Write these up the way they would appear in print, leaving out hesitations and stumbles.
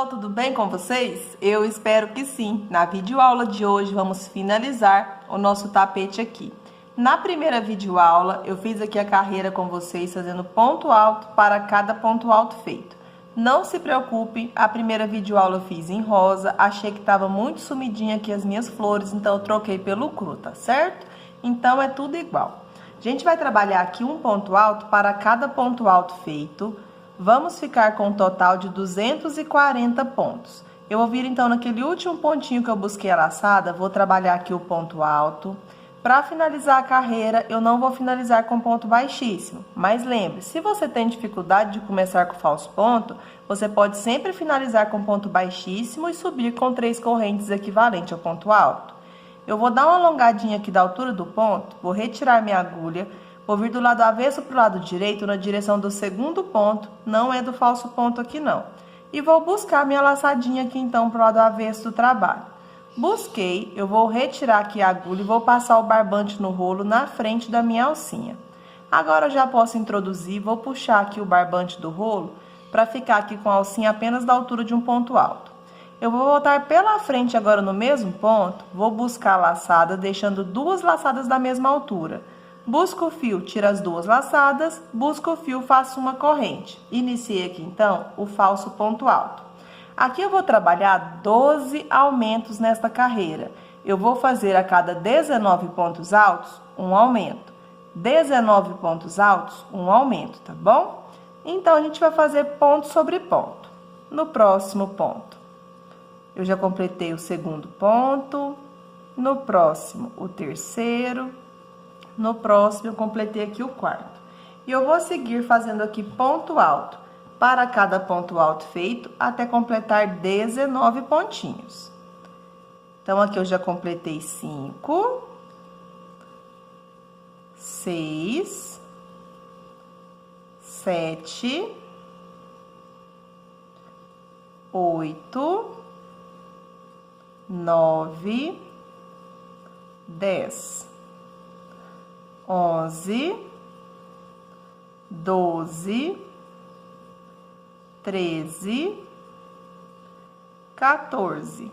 pessoal, tudo bem com vocês? Eu espero que sim. Na videoaula de hoje vamos finalizar o nosso tapete aqui. Na primeira videoaula eu fiz aqui a carreira com vocês fazendo ponto alto para cada ponto alto feito. Não se preocupem, a primeira videoaula eu fiz em rosa, achei que estava muito sumidinha aqui as minhas flores, então eu troquei pelo cru, tá certo? Então é tudo igual. A gente vai trabalhar aqui um ponto alto para cada ponto alto feito. Vamos ficar com um total de 240 pontos. Eu vou vir então naquele último pontinho que eu busquei a laçada, vou trabalhar aqui o ponto alto. Para finalizar a carreira, eu não vou finalizar com ponto baixíssimo, mas lembre, se você tem dificuldade de começar com falso ponto, você pode sempre finalizar com ponto baixíssimo e subir com 3 correntes equivalentes ao ponto alto. Eu vou dar uma alongadinha aqui da altura do ponto, vou retirar minha agulha, vou vir do lado avesso para o lado direito, na direção do segundo ponto, não é do falso ponto aqui não. E vou buscar minha laçadinha aqui então para o lado avesso do trabalho. Busquei, eu vou retirar aqui a agulha e vou passar o barbante no rolo na frente da minha alcinha. Agora eu já posso introduzir, vou puxar aqui o barbante do rolo para ficar aqui com a alcinha apenas da altura de um ponto alto. Eu vou voltar pela frente agora no mesmo ponto, vou buscar a laçada, deixando 2 laçadas da mesma altura. Busco o fio, tiro as 2 laçadas, busco o fio, faço uma corrente. Iniciei aqui então o falso ponto alto. Aqui eu vou trabalhar 12 aumentos nesta carreira. Eu vou fazer a cada 19 pontos altos, um aumento. 19 pontos altos, um aumento, tá bom? Então, a gente vai fazer ponto sobre ponto. No próximo ponto, eu já completei o segundo ponto. No próximo, o terceiro. No próximo, eu completei aqui o quarto. E eu vou seguir fazendo aqui ponto alto para cada ponto alto feito, até completar 19 pontinhos. Então, aqui eu já completei 5, 6, 7, 8, 9, 10, 11, 12, 13, 14,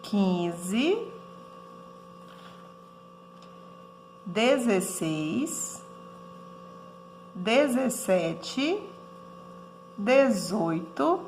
15, 16, 17, 18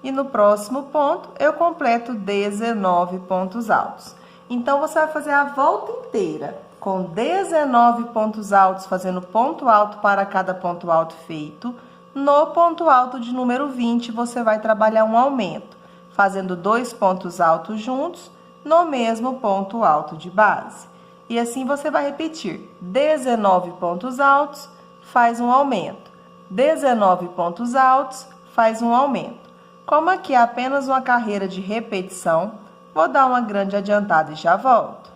e no próximo ponto eu completo 19 pontos altos. Então, você vai fazer a volta inteira com 19 pontos altos, fazendo ponto alto para cada ponto alto feito. No ponto alto de número 20, você vai trabalhar um aumento, fazendo 2 pontos altos juntos no mesmo ponto alto de base. E assim você vai repetir: 19 pontos altos, faz um aumento. 19 pontos altos, faz um aumento. Como aqui é apenas uma carreira de repetição, vou dar uma grande adiantada e já volto.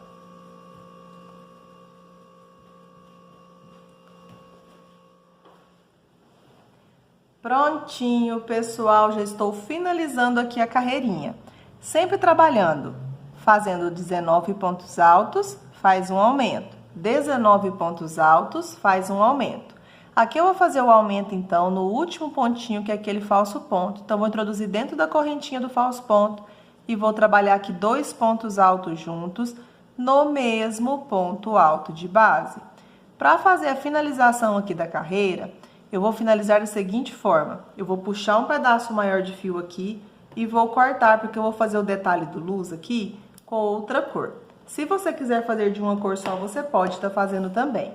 Prontinho, pessoal, já estou finalizando aqui a carreirinha. Sempre trabalhando, fazendo 19 pontos altos, faz um aumento. 19 pontos altos, faz um aumento. Aqui eu vou fazer o aumento, então, no último pontinho, que é aquele falso ponto. Então, vou introduzir dentro da correntinha do falso ponto e vou trabalhar aqui 2 pontos altos juntos no mesmo ponto alto de base. Para fazer a finalização aqui da carreira, eu vou finalizar da seguinte forma: eu vou puxar um pedaço maior de fio aqui e vou cortar, porque eu vou fazer o detalhe do luz aqui com outra cor. Se você quiser fazer de uma cor só, você pode estar fazendo também.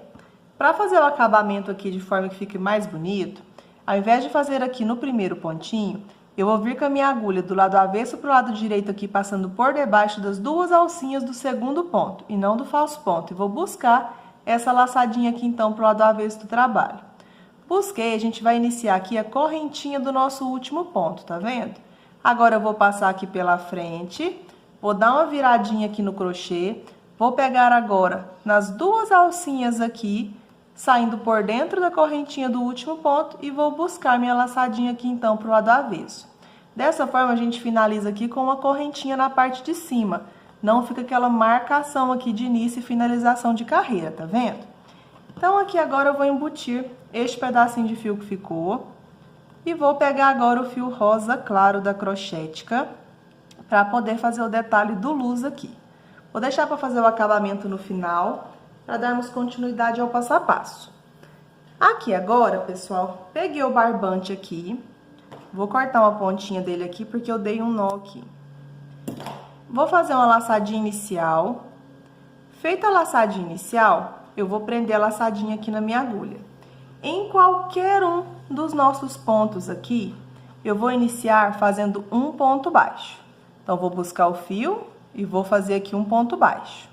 Para fazer o acabamento aqui de forma que fique mais bonito, ao invés de fazer aqui no primeiro pontinho, eu vou vir com a minha agulha do lado avesso para o lado direito aqui, passando por debaixo das 2 alcinhas do segundo ponto, e não do falso ponto. E vou buscar essa laçadinha aqui, então, para o lado avesso do trabalho. Busquei, a gente vai iniciar aqui a correntinha do nosso último ponto, tá vendo? Agora, eu vou passar aqui pela frente, vou dar uma viradinha aqui no crochê, vou pegar agora nas 2 alcinhas aqui, saindo por dentro da correntinha do último ponto e vou buscar minha laçadinha aqui, então, pro lado avesso. Dessa forma, a gente finaliza aqui com uma correntinha na parte de cima. Não fica aquela marcação aqui de início e finalização de carreira, tá vendo? Então, aqui agora eu vou embutir este pedacinho de fio que ficou. E vou pegar agora o fio rosa claro da Crochética para poder fazer o detalhe do luz aqui. Vou deixar para fazer o acabamento no final, para darmos continuidade ao passo a passo. Aqui agora, pessoal, peguei o barbante aqui, vou cortar uma pontinha dele aqui porque eu dei um nó aqui. Vou fazer uma laçadinha inicial. Feita a laçadinha inicial, eu vou prender a laçadinha aqui na minha agulha. Em qualquer um dos nossos pontos aqui, eu vou iniciar fazendo um ponto baixo. Então, vou buscar o fio e vou fazer aqui um ponto baixo.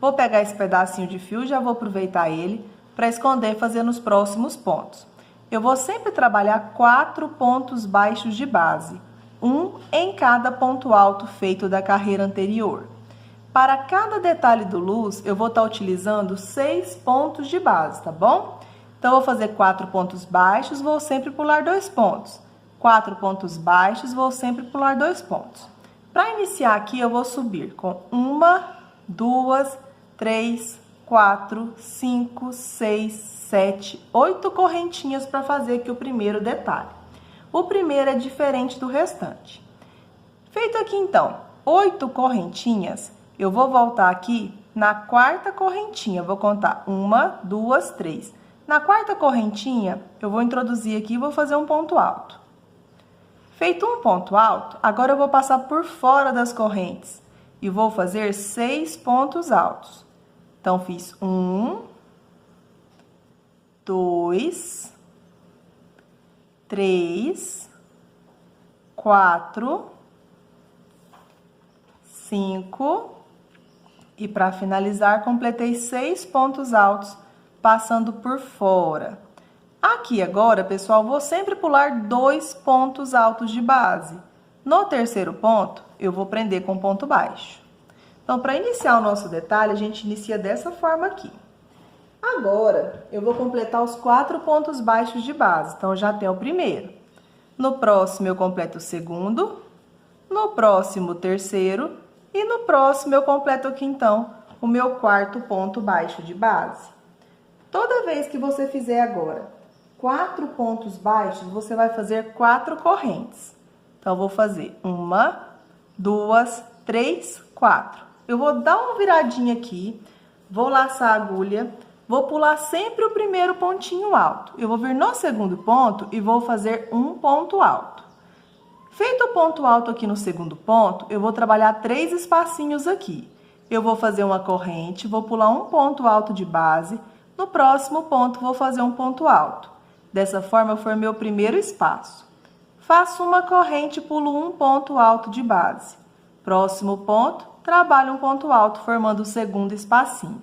Vou pegar esse pedacinho de fio, já vou aproveitar ele para esconder e fazer nos próximos pontos. Eu vou sempre trabalhar 4 pontos baixos de base, um em cada ponto alto feito da carreira anterior. Para cada detalhe do luz, eu vou estar utilizando 6 pontos de base, tá bom? Então, eu vou fazer 4 pontos baixos, vou sempre pular 2 pontos. 4 pontos baixos, vou sempre pular 2 pontos. Para iniciar aqui, eu vou subir com 1, 2, 3, 4, 5, 6, 7, 8 correntinhas para fazer aqui o primeiro detalhe. O primeiro é diferente do restante. Feito aqui, então, 8 correntinhas, eu vou voltar aqui na quarta correntinha. Vou contar 1, 2, 3. Na quarta correntinha, eu vou introduzir aqui e vou fazer um ponto alto. Feito um ponto alto, agora eu vou passar por fora das correntes e vou fazer 6 pontos altos. Então, fiz 1, 2, 3, 4, 5 e para finalizar, completei 6 pontos altos, passando por fora. Aqui agora, pessoal, vou sempre pular 2 pontos altos de base. No terceiro ponto, eu vou prender com ponto baixo. Então, para iniciar o nosso detalhe, a gente inicia dessa forma aqui. Agora, eu vou completar os 4 pontos baixos de base. Então, já tem o primeiro. No próximo, eu completo o segundo. No próximo, o terceiro. E no próximo, eu completo aqui, então, o meu quarto ponto baixo de base. Toda vez que você fizer agora 4 pontos baixos, você vai fazer 4 correntes. Então, eu vou fazer 1, 2, 3, 4. Eu vou dar uma viradinha aqui, vou laçar a agulha, vou pular sempre o primeiro pontinho alto. Eu vou vir no segundo ponto e vou fazer um ponto alto. Feito o ponto alto aqui no segundo ponto, eu vou trabalhar 3 espacinhos aqui. Eu vou fazer uma corrente, vou pular um ponto alto de base. No próximo ponto, vou fazer um ponto alto. Dessa forma, eu formei o primeiro espaço. Faço uma corrente, pulo um ponto alto de base. Próximo ponto, trabalho um ponto alto, formando o segundo espacinho.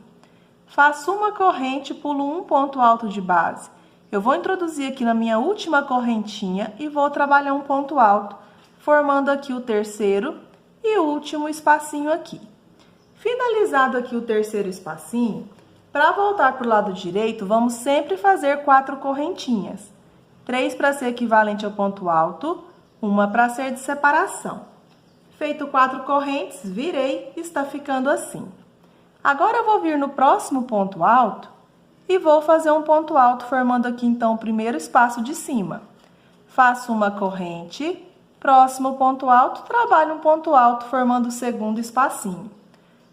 Faço uma corrente, pulo um ponto alto de base. Eu vou introduzir aqui na minha última correntinha e vou trabalhar um ponto alto, formando aqui o terceiro e último espacinho aqui. Finalizado aqui o terceiro espacinho, para voltar para o lado direito, vamos sempre fazer 4 correntinhas. 3 para ser equivalente ao ponto alto, 1 para ser de separação. Feito 4 correntes, virei e está ficando assim. Agora, eu vou vir no próximo ponto alto e vou fazer um ponto alto, formando aqui, então, o primeiro espaço de cima. Faço uma corrente, próximo ponto alto, trabalho um ponto alto, formando o segundo espacinho.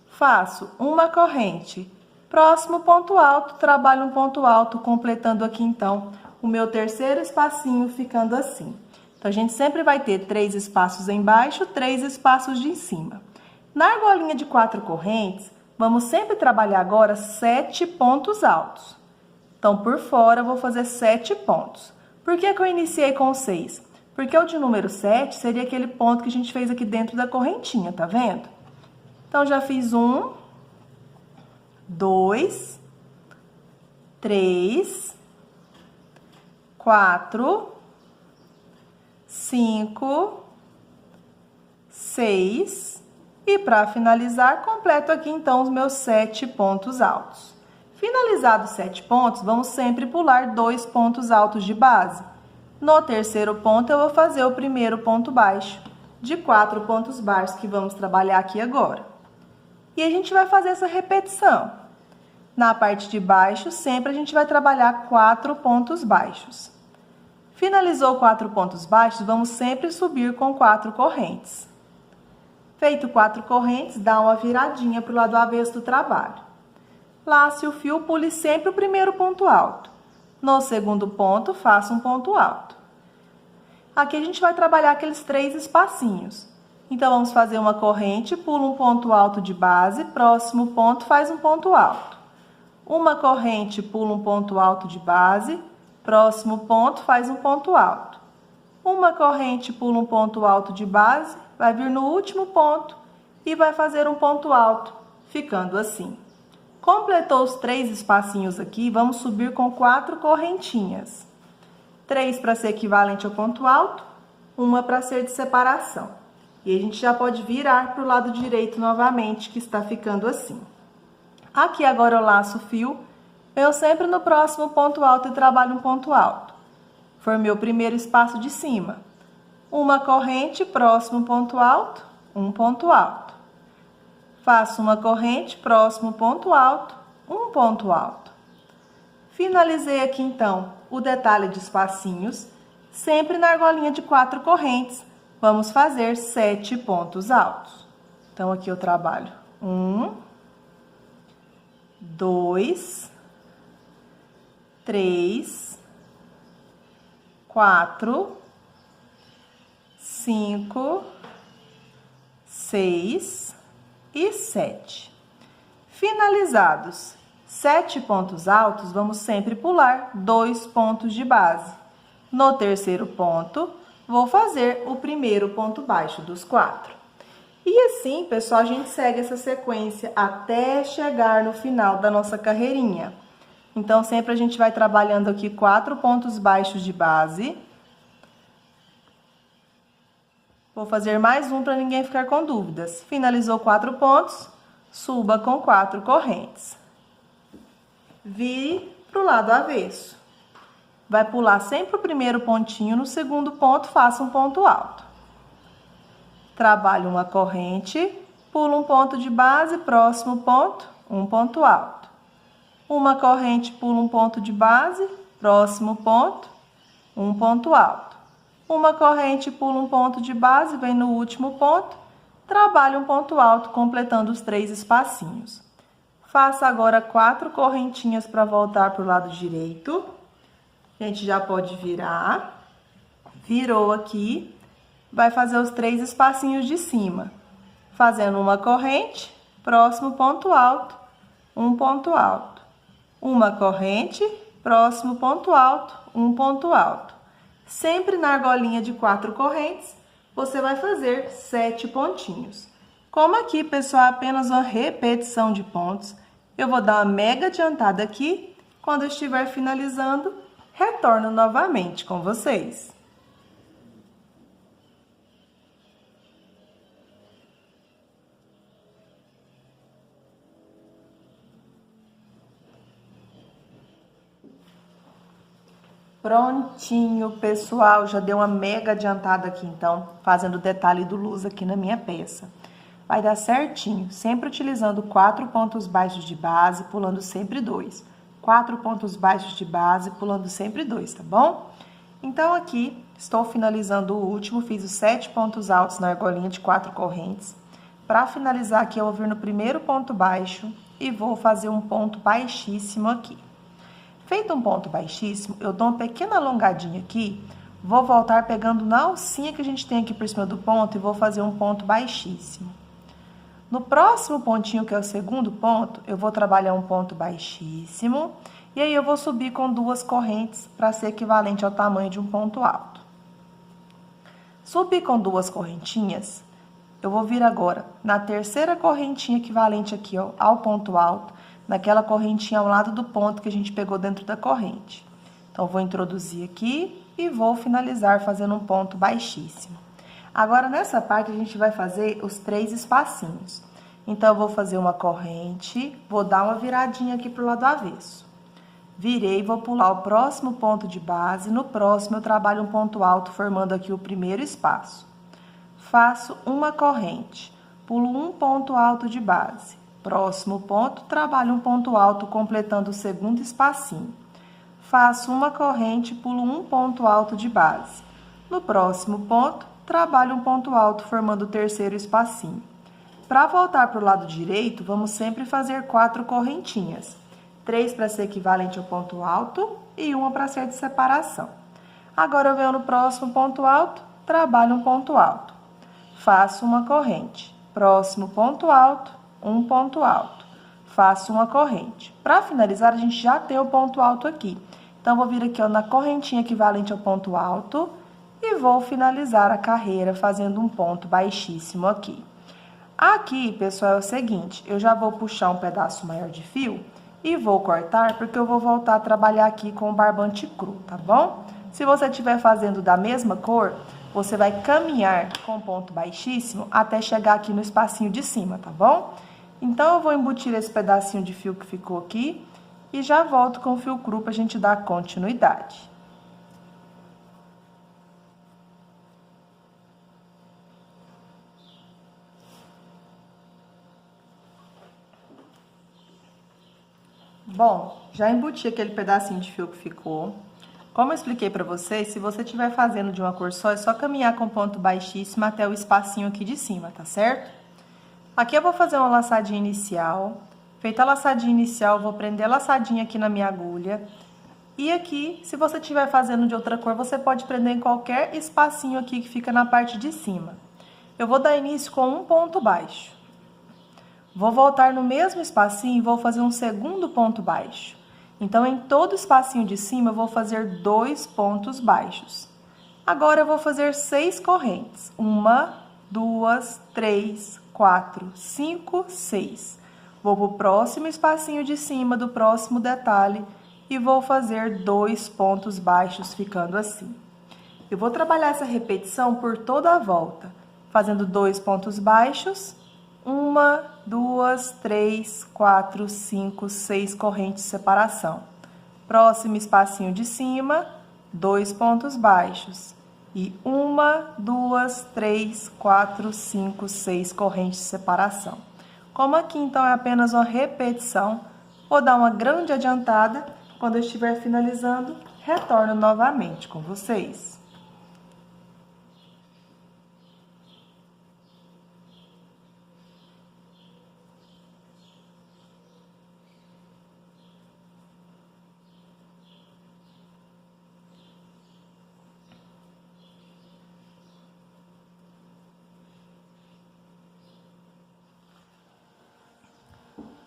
Faço uma corrente, próximo ponto alto, trabalho um ponto alto, completando aqui, então, o meu terceiro espacinho, ficando assim. Então, a gente sempre vai ter 3 espaços embaixo, 3 espaços de cima. Na argolinha de 4 correntes, vamos sempre trabalhar agora 7 pontos altos. Então, por fora, eu vou fazer 7 pontos. Por que que eu iniciei com 6? Porque o de número 7 seria aquele ponto que a gente fez aqui dentro da correntinha, tá vendo? Então, já fiz 1, 2, 3, 4, 5, 6 e para finalizar, completo aqui então os meus 7 pontos altos. Finalizados 7 pontos, vamos sempre pular 2 pontos altos de base. No terceiro ponto, eu vou fazer o primeiro ponto baixo de 4 pontos baixos que vamos trabalhar aqui agora. E a gente vai fazer essa repetição. Na parte de baixo, sempre a gente vai trabalhar 4 pontos baixos. Finalizou 4 pontos baixos, vamos sempre subir com 4 correntes. Feito 4 correntes, dá uma viradinha para o lado avesso do trabalho. Lace o fio, pule sempre o primeiro ponto alto. No segundo ponto, faça um ponto alto. Aqui a gente vai trabalhar aqueles 3 espacinhos. Então, vamos fazer uma corrente, pula um ponto alto de base, próximo ponto faz um ponto alto. Uma corrente, pula um ponto alto de base, próximo ponto faz um ponto alto. Uma corrente, pula um ponto alto de base, vai vir no último ponto e vai fazer um ponto alto, ficando assim. Completou os 3 espacinhos aqui, vamos subir com 4 correntinhas. 3 para ser equivalente ao ponto alto, uma para ser de separação. E a gente já pode virar para o lado direito novamente, que está ficando assim. Aqui agora eu laço o fio, eu sempre no próximo ponto alto e trabalho um ponto alto. Formei o primeiro espaço de cima. Uma corrente, próximo ponto alto, um ponto alto. Faço uma corrente, próximo ponto alto, um ponto alto. Finalizei aqui então o detalhe de espacinhos, sempre na argolinha de 4 correntes. Vamos fazer 7 pontos altos. Então, aqui eu trabalho 1, 2, 3, 4, 5, 6 e 7. Finalizados 7 pontos altos, vamos sempre pular 2 pontos de base. No terceiro ponto, vou fazer o primeiro ponto baixo dos 4. E assim, pessoal, a gente segue essa sequência até chegar no final da nossa carreirinha. Então, sempre a gente vai trabalhando aqui 4 pontos baixos de base. Vou fazer mais um para ninguém ficar com dúvidas. Finalizou 4 pontos, suba com 4 correntes. Vire para o lado avesso. Vai pular sempre o primeiro pontinho, no segundo ponto, faça um ponto alto. Trabalhe uma corrente, pula um ponto de base, próximo ponto, um ponto alto. Uma corrente, pula um ponto de base, próximo ponto, um ponto alto. Uma corrente, pula um ponto de base, vem no último ponto, trabalhe um ponto alto, completando os 3 espacinhos. Faça agora 4 correntinhas para voltar para o lado direito. A gente já pode virar. Virou aqui, vai fazer os 3 espacinhos de cima. Fazendo uma corrente, próximo ponto alto, um ponto alto. Uma corrente, próximo ponto alto, um ponto alto. Sempre na argolinha de 4 correntes, você vai fazer 7 pontinhos. Como aqui, pessoal, é apenas uma repetição de pontos, eu vou dar uma mega adiantada aqui. Quando eu estiver finalizando, retorno novamente com vocês. Prontinho, pessoal, já deu uma mega adiantada aqui, então, fazendo o detalhe do luz aqui na minha peça. Vai dar certinho, sempre utilizando 4 pontos baixos de base, pulando sempre 2. 4 pontos baixos de base, pulando sempre 2, tá bom? Então, aqui, estou finalizando o último, fiz os 7 pontos altos na argolinha de 4 correntes. Para finalizar aqui, eu vou vir no primeiro ponto baixo e vou fazer um ponto baixíssimo aqui. Feito um ponto baixíssimo, eu dou uma pequena alongadinha aqui, vou voltar pegando na alcinha que a gente tem aqui por cima do ponto e vou fazer um ponto baixíssimo. No próximo pontinho, que é o segundo ponto, eu vou trabalhar um ponto baixíssimo e aí eu vou subir com 2 correntes para ser equivalente ao tamanho de um ponto alto. Subi com 2 correntinhas, eu vou vir agora na terceira correntinha equivalente aqui, ó, ao ponto alto, naquela correntinha ao lado do ponto que a gente pegou dentro da corrente. Então, vou introduzir aqui e vou finalizar fazendo um ponto baixíssimo. Agora, nessa parte, a gente vai fazer os 3 espacinhos. Então, eu vou fazer uma corrente, vou dar uma viradinha aqui pro lado avesso. Virei, vou pular o próximo ponto de base, no próximo eu trabalho um ponto alto, formando aqui o primeiro espaço. Faço uma corrente, pulo um ponto alto de base. Próximo ponto, trabalho um ponto alto, completando o segundo espacinho. faço uma corrente, pulo um ponto alto de base. No próximo ponto, trabalho um ponto alto, formando o terceiro espacinho. Para voltar para o lado direito, vamos sempre fazer 4 correntinhas. 3 para ser equivalente ao ponto alto e uma para ser de separação. Agora, eu venho no próximo ponto alto, trabalho um ponto alto. Faço uma corrente. Próximo ponto alto, um ponto alto. Faço uma corrente. Para finalizar, a gente já tem o ponto alto aqui. Então, vou vir aqui ó, na correntinha equivalente ao ponto alto e vou finalizar a carreira fazendo um ponto baixíssimo aqui. Aqui, pessoal, é o seguinte, eu já vou puxar um pedaço maior de fio e vou cortar, porque eu vou voltar a trabalhar aqui com o barbante cru, tá bom? Se você estiver fazendo da mesma cor, você vai caminhar com ponto baixíssimo até chegar aqui no espacinho de cima, tá bom? Então, eu vou embutir esse pedacinho de fio que ficou aqui e já volto com o fio cru pra gente dar continuidade. Bom, já embuti aquele pedacinho de fio que ficou. Como eu expliquei pra vocês, se você estiver fazendo de uma cor só, é só caminhar com ponto baixíssimo até o espacinho aqui de cima, tá certo? Aqui eu vou fazer uma laçadinha inicial. Feita a laçadinha inicial, eu vou prender a laçadinha aqui na minha agulha. E aqui, se você estiver fazendo de outra cor, você pode prender em qualquer espacinho aqui que fica na parte de cima. Eu vou dar início com um ponto baixo. Vou voltar no mesmo espacinho e vou fazer um segundo ponto baixo. Então, em todo espacinho de cima, eu vou fazer 2 pontos baixos. Agora, eu vou fazer 6 correntes. 1, 2, 3, 4, 5, 6. Vou para o próximo espacinho de cima do próximo detalhe e vou fazer 2 pontos baixos, ficando assim. Eu vou trabalhar essa repetição por toda a volta, fazendo 2 pontos baixos, 1, 2, 3, 4, 5, 6 correntes de separação. Próximo espacinho de cima, 2 pontos baixos. E 1, 2, 3, 4, 5, 6 correntes de separação. Como aqui, então, é apenas uma repetição, vou dar uma grande adiantada. Quando eu estiver finalizando, retorno novamente com vocês.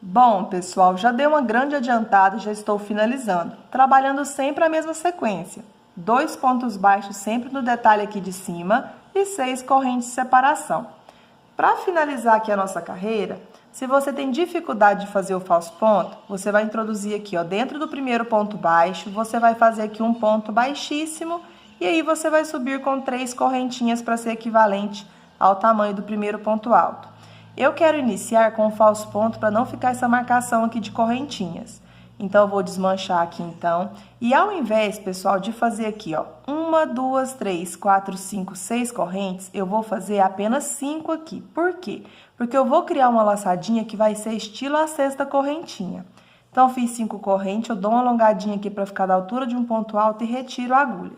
Bom, pessoal, já dei uma grande adiantada e já estou finalizando, trabalhando sempre a mesma sequência. 2 pontos baixos sempre no detalhe aqui de cima e 6 correntes de separação. Para finalizar aqui a nossa carreira, se você tem dificuldade de fazer o falso ponto, você vai introduzir aqui, ó, dentro do primeiro ponto baixo, você vai fazer aqui um ponto baixíssimo e aí você vai subir com 3 correntinhas para ser equivalente ao tamanho do primeiro ponto alto. Eu quero iniciar com o falso ponto para não ficar essa marcação aqui de correntinhas. Então, eu vou desmanchar aqui, então. E ao invés, pessoal, de fazer aqui, ó, 1, 2, 3, 4, 5, 6 correntes, eu vou fazer apenas 5 aqui. Por quê? Porque eu vou criar uma laçadinha que vai ser estilo a sexta correntinha. Então, fiz 5 correntes, eu dou uma alongadinha aqui para ficar da altura de um ponto alto e retiro a agulha.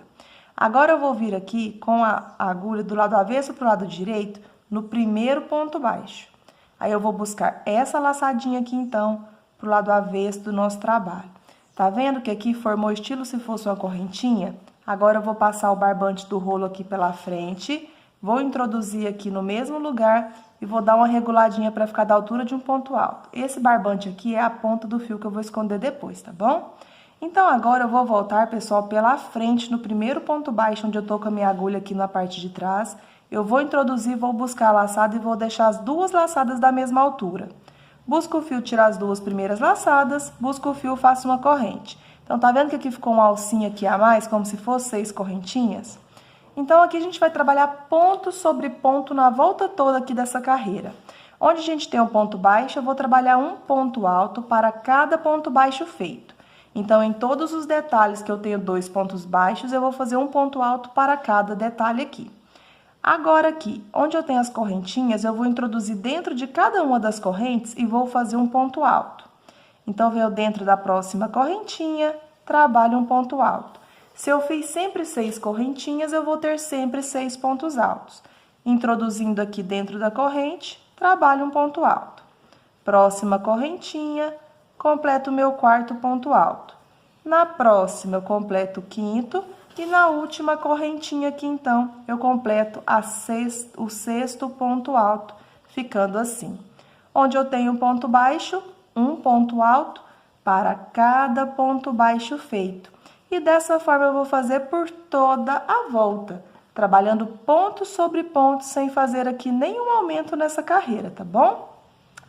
Agora, eu vou vir aqui com a agulha do lado avesso para o lado direito, no primeiro ponto baixo. Aí, eu vou buscar essa laçadinha aqui, então, pro lado avesso do nosso trabalho. Tá vendo que aqui formou estilo se fosse uma correntinha? Agora, eu vou passar o barbante do rolo aqui pela frente, vou introduzir aqui no mesmo lugar e vou dar uma reguladinha para ficar da altura de um ponto alto. Esse barbante aqui é a ponta do fio que eu vou esconder depois, tá bom? Então, agora eu vou voltar, pessoal, pela frente, no primeiro ponto baixo, onde eu tô com a minha agulha aqui na parte de trás. Eu vou introduzir, vou buscar a laçada e vou deixar as 2 laçadas da mesma altura. Busco o fio, tirar as 2 primeiras laçadas, busco o fio, faço uma corrente. Então, tá vendo que aqui ficou uma alcinha aqui a mais, como se fosse 6 correntinhas? Então, aqui a gente vai trabalhar ponto sobre ponto na volta toda aqui dessa carreira. Onde a gente tem um ponto baixo, eu vou trabalhar um ponto alto para cada ponto baixo feito. Então, em todos os detalhes que eu tenho 2 pontos baixos, eu vou fazer um ponto alto para cada detalhe aqui. Agora aqui, onde eu tenho as correntinhas, eu vou introduzir dentro de cada uma das correntes e vou fazer um ponto alto. Então, venho dentro da próxima correntinha, trabalho um ponto alto. Se eu fiz sempre 6 correntinhas, eu vou ter sempre 6 pontos altos. Introduzindo aqui dentro da corrente, trabalho um ponto alto. Próxima correntinha, completo o meu quarto ponto alto. Na próxima, eu completo o quinto. E na última correntinha aqui, então, eu completo o sexto ponto alto, ficando assim. Onde eu tenho um ponto baixo, um ponto alto para cada ponto baixo feito. E dessa forma eu vou fazer por toda a volta, trabalhando ponto sobre ponto, sem fazer aqui nenhum aumento nessa carreira, tá bom?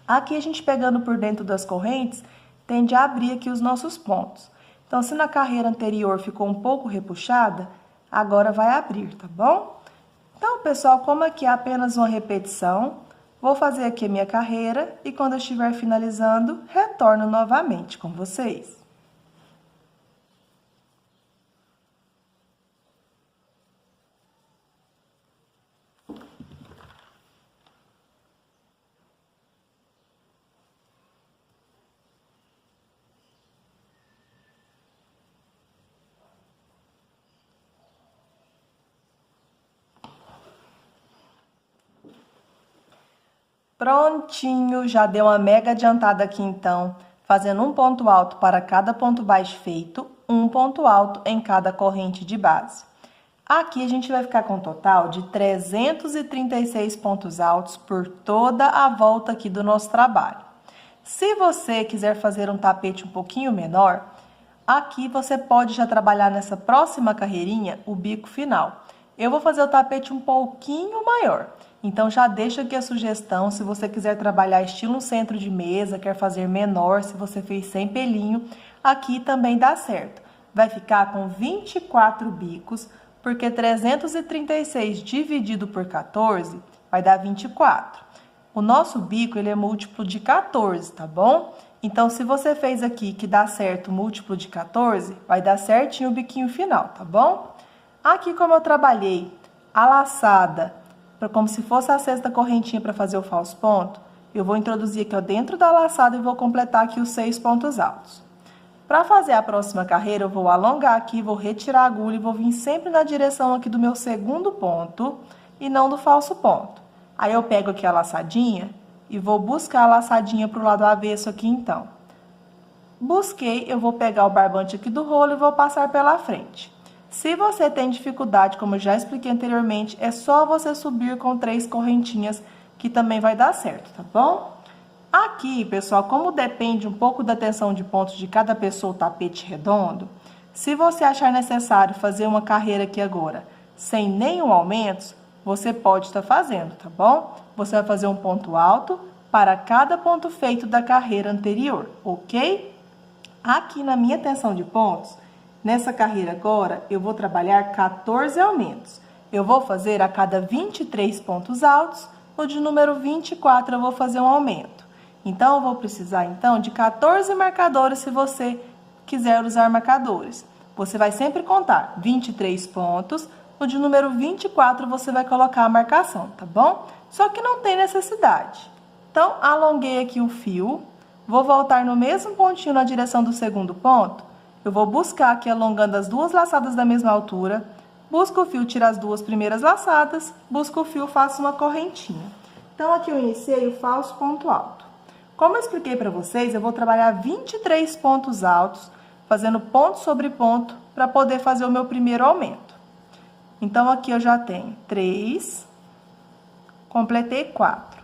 Aqui a gente pegando por dentro das correntes, tende a abrir aqui os nossos pontos. Então, se na carreira anterior ficou um pouco repuxada, agora vai abrir, tá bom? Então, pessoal, como aqui é apenas uma repetição, vou fazer aqui a minha carreira e quando eu estiver finalizando, retorno novamente com vocês. Prontinho, já deu uma mega adiantada aqui então, fazendo um ponto alto para cada ponto baixo feito, um ponto alto em cada corrente de base. Aqui a gente vai ficar com um total de 336 pontos altos por toda a volta aqui do nosso trabalho. Se você quiser fazer um tapete um pouquinho menor, aqui você pode já trabalhar nessa próxima carreirinha o bico final. Eu vou fazer o tapete um pouquinho maior. Então, já deixa aqui a sugestão, se você quiser trabalhar estilo centro de mesa, quer fazer menor, se você fez sem pelinho, aqui também dá certo. Vai ficar com 24 bicos, porque 336 dividido por 14 vai dar 24. O nosso bico, ele é múltiplo de 14, tá bom? Então, se você fez aqui que dá certo múltiplo de 14, vai dar certinho o biquinho final, tá bom? Aqui, como eu trabalhei a laçada, como se fosse a sexta correntinha para fazer o falso ponto, eu vou introduzir aqui ó, dentro da laçada e vou completar aqui os 6 pontos altos. Para fazer a próxima carreira, eu vou alongar aqui, vou retirar a agulha e vou vir sempre na direção aqui do meu segundo ponto e não do falso ponto. Aí eu pego aqui a laçadinha e vou buscar a laçadinha para o lado avesso aqui então. Busquei, eu vou pegar o barbante aqui do rolo e vou passar pela frente. Se você tem dificuldade, como eu já expliquei anteriormente, é só você subir com 3 correntinhas que também vai dar certo, tá bom? Aqui, pessoal, como depende um pouco da tensão de pontos de cada pessoa o tapete redondo, se você achar necessário fazer uma carreira aqui agora sem nenhum aumento, você pode estar fazendo, tá bom? Você vai fazer um ponto alto para cada ponto feito da carreira anterior, ok? Aqui na minha tensão de pontos, nessa carreira agora, eu vou trabalhar 14 aumentos. Eu vou fazer a cada 23 pontos altos, no de número 24 eu vou fazer um aumento. Então, eu vou precisar, então, de 14 marcadores se você quiser usar marcadores. Você vai sempre contar 23 pontos, no de número 24 você vai colocar a marcação, tá bom? Só que não tem necessidade. Então, alonguei aqui o fio, vou voltar no mesmo pontinho na direção do segundo ponto. Eu vou buscar aqui, alongando as duas laçadas da mesma altura, busco o fio, tiro as duas primeiras laçadas, busco o fio, faço uma correntinha. Então, aqui eu iniciei o falso ponto alto. Como eu expliquei para vocês, eu vou trabalhar 23 pontos altos, fazendo ponto sobre ponto, para poder fazer o meu primeiro aumento. Então, aqui eu já tenho 3, completei 4.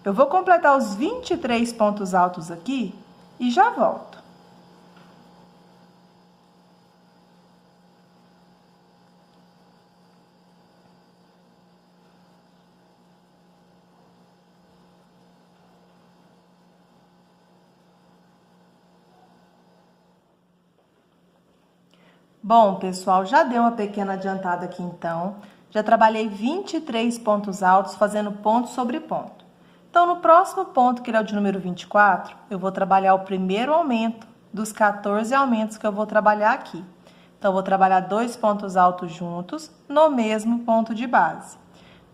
Eu vou completar os 23 pontos altos aqui e já volto. Bom, pessoal, já deu uma pequena adiantada aqui então. Já trabalhei 23 pontos altos fazendo ponto sobre ponto. Então, no próximo ponto, que é o de número 24, eu vou trabalhar o primeiro aumento dos 14 aumentos que eu vou trabalhar aqui. Então, eu vou trabalhar 2 pontos altos juntos no mesmo ponto de base.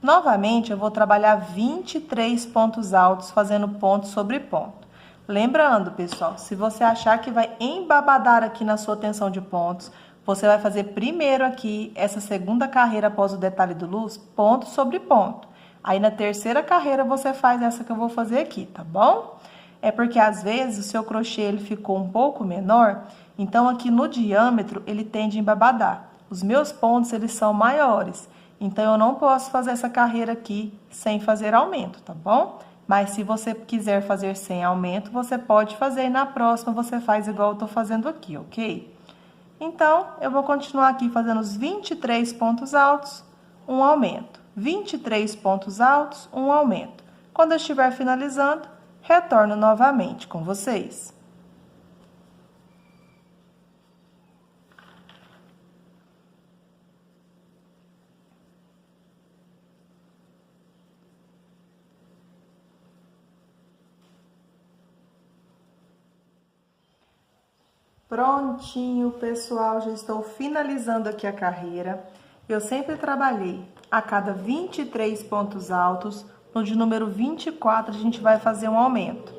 Novamente, eu vou trabalhar 23 pontos altos fazendo ponto sobre ponto. Lembrando, pessoal, se você achar que vai embabadar aqui na sua tensão de pontos, você vai fazer primeiro aqui essa segunda carreira após o detalhe do luz, ponto sobre ponto. Aí na terceira carreira você faz essa que eu vou fazer aqui, tá bom? É porque às vezes o seu crochê ele ficou um pouco menor, então aqui no diâmetro ele tende a embabadar. Os meus pontos eles são maiores, então eu não posso fazer essa carreira aqui sem fazer aumento, tá bom? Mas se você quiser fazer sem aumento, você pode fazer e na próxima você faz igual eu tô fazendo aqui, ok? Então, eu vou continuar aqui fazendo os 23 pontos altos, um aumento. 23 pontos altos, um aumento. Quando eu estiver finalizando, retorno novamente com vocês. Prontinho, pessoal, já estou finalizando aqui a carreira. Eu sempre trabalhei a cada 23 pontos altos, no de número 24 a gente vai fazer um aumento.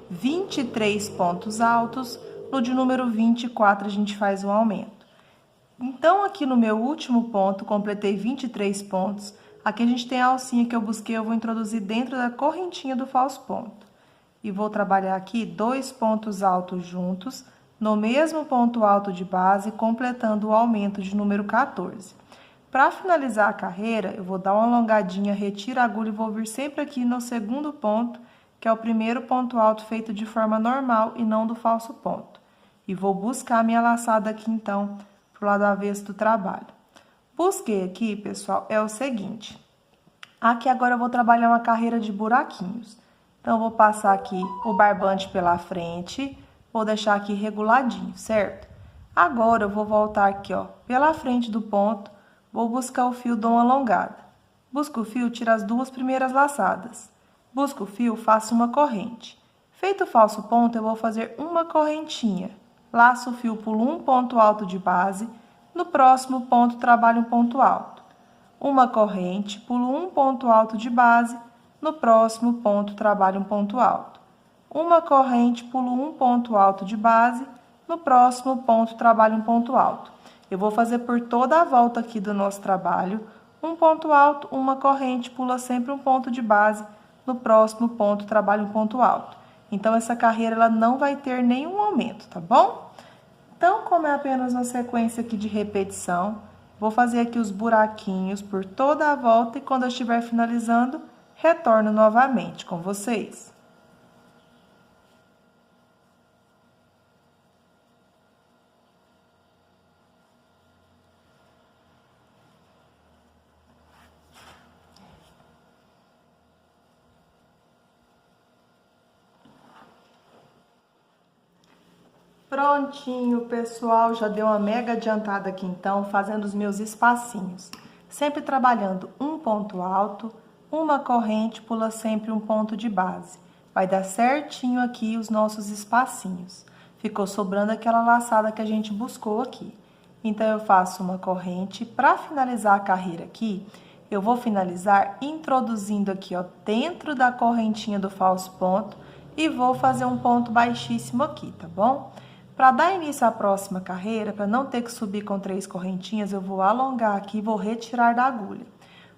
23 pontos altos, no de número 24 a gente faz um aumento. Então, aqui no meu último ponto, completei 23 pontos. Aqui a gente tem a alcinha que eu busquei, eu vou introduzir dentro da correntinha do falso ponto. E vou trabalhar aqui 2 pontos altos juntos, no mesmo ponto alto de base, completando o aumento de número 14. Para finalizar a carreira, eu vou dar uma alongadinha, retiro a agulha e vou vir sempre aqui no segundo ponto, que é o primeiro ponto alto feito de forma normal e não do falso ponto. E vou buscar a minha laçada aqui, então, pro lado avesso do trabalho. Busquei aqui, pessoal, é o seguinte. Aqui agora eu vou trabalhar uma carreira de buraquinhos. Então, eu vou passar aqui o barbante pela frente, vou deixar aqui reguladinho, certo? Agora, eu vou voltar aqui, ó, pela frente do ponto, vou buscar o fio, dou uma alongada. Busco o fio, tiro as duas primeiras laçadas. Busco o fio, faço uma corrente. Feito o falso ponto, eu vou fazer uma correntinha. Laço o fio, pulo um ponto alto de base, no próximo ponto trabalho um ponto alto. Uma corrente, pulo um ponto alto de base, no próximo ponto trabalho um ponto alto. Uma corrente, pulo um ponto alto de base, no próximo ponto trabalho um ponto alto. Eu vou fazer por toda a volta aqui do nosso trabalho, um ponto alto, uma corrente, pula sempre um ponto de base, no próximo ponto trabalho um ponto alto. Então, essa carreira ela não vai ter nenhum aumento, tá bom? Então, como é apenas uma sequência aqui de repetição, vou fazer aqui os buraquinhos por toda a volta e quando eu estiver finalizando, retorno novamente com vocês. Prontinho, pessoal, já deu uma mega adiantada aqui então, fazendo os meus espacinhos. Sempre trabalhando um ponto alto, uma corrente, pula sempre um ponto de base. Vai dar certinho aqui os nossos espacinhos. Ficou sobrando aquela laçada que a gente buscou aqui. Então, eu faço uma corrente. Para finalizar a carreira aqui, eu vou finalizar introduzindo aqui, ó, dentro da correntinha do falso ponto e vou fazer um ponto baixíssimo aqui, tá bom? Para dar início à próxima carreira, para não ter que subir com 3 correntinhas, eu vou alongar aqui e vou retirar da agulha.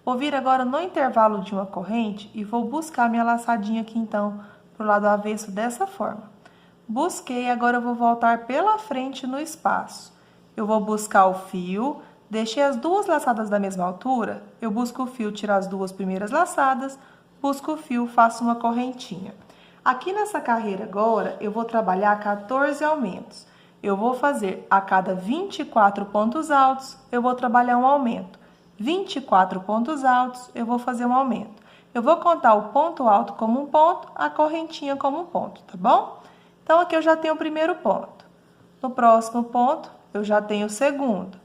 Vou vir agora no intervalo de uma corrente e vou buscar minha laçadinha aqui, então, pro lado avesso dessa forma. Busquei, agora eu vou voltar pela frente no espaço. Eu vou buscar o fio, deixei as duas laçadas da mesma altura, eu busco o fio, tiro as duas primeiras laçadas, busco o fio, faço uma correntinha. Aqui nessa carreira agora, eu vou trabalhar 14 aumentos. Eu vou fazer a cada 24 pontos altos, eu vou trabalhar um aumento. 24 pontos altos, eu vou fazer um aumento. Eu vou contar o ponto alto como um ponto, a correntinha como um ponto, tá bom? Então, aqui eu já tenho o primeiro ponto. No próximo ponto, eu já tenho o segundo.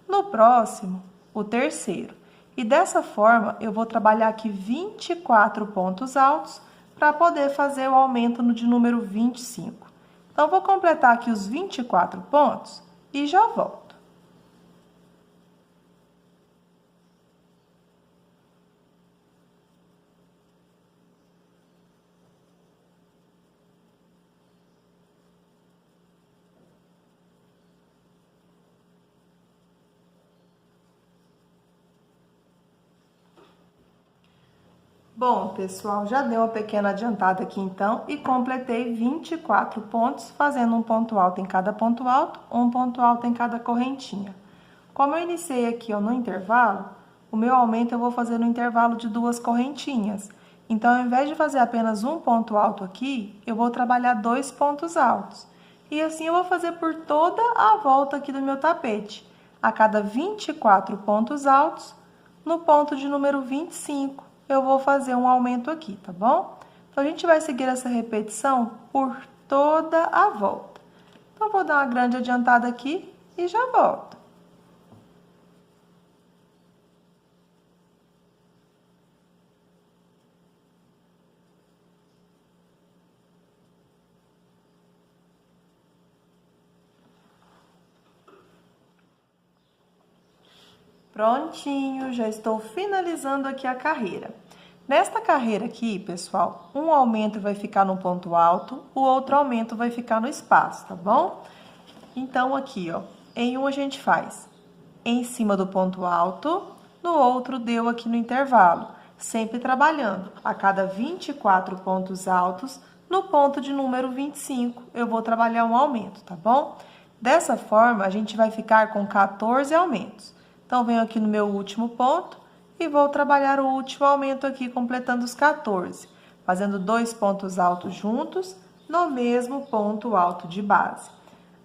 No próximo, o terceiro. E dessa forma, eu vou trabalhar aqui 24 pontos altos, para poder fazer o aumento de número 25. Então, vou completar aqui os 24 pontos e já volto. Bom, pessoal, já dei uma pequena adiantada aqui então e completei 24 pontos, fazendo um ponto alto em cada ponto alto, um ponto alto em cada correntinha. Como eu iniciei aqui no intervalo, o meu aumento eu vou fazer no intervalo de 2 correntinhas. Então, ao invés de fazer apenas um ponto alto aqui, eu vou trabalhar 2 pontos altos. E assim eu vou fazer por toda a volta aqui do meu tapete. A cada 24 pontos altos, no ponto de número 25, eu vou fazer um aumento aqui, tá bom? Então, a gente vai seguir essa repetição por toda a volta. Então, vou dar uma grande adiantada aqui e já volto. Prontinho, já estou finalizando aqui a carreira. Nesta carreira aqui, pessoal, um aumento vai ficar no ponto alto, o outro aumento vai ficar no espaço, tá bom? Então, aqui, ó, em um a gente faz em cima do ponto alto, no outro deu aqui no intervalo, sempre trabalhando. A cada 24 pontos altos, no ponto de número 25, eu vou trabalhar um aumento, tá bom? Dessa forma, a gente vai ficar com 14 aumentos. Então, venho aqui no meu último ponto e vou trabalhar o último aumento aqui, completando os 14, fazendo 2 pontos altos juntos no mesmo ponto alto de base.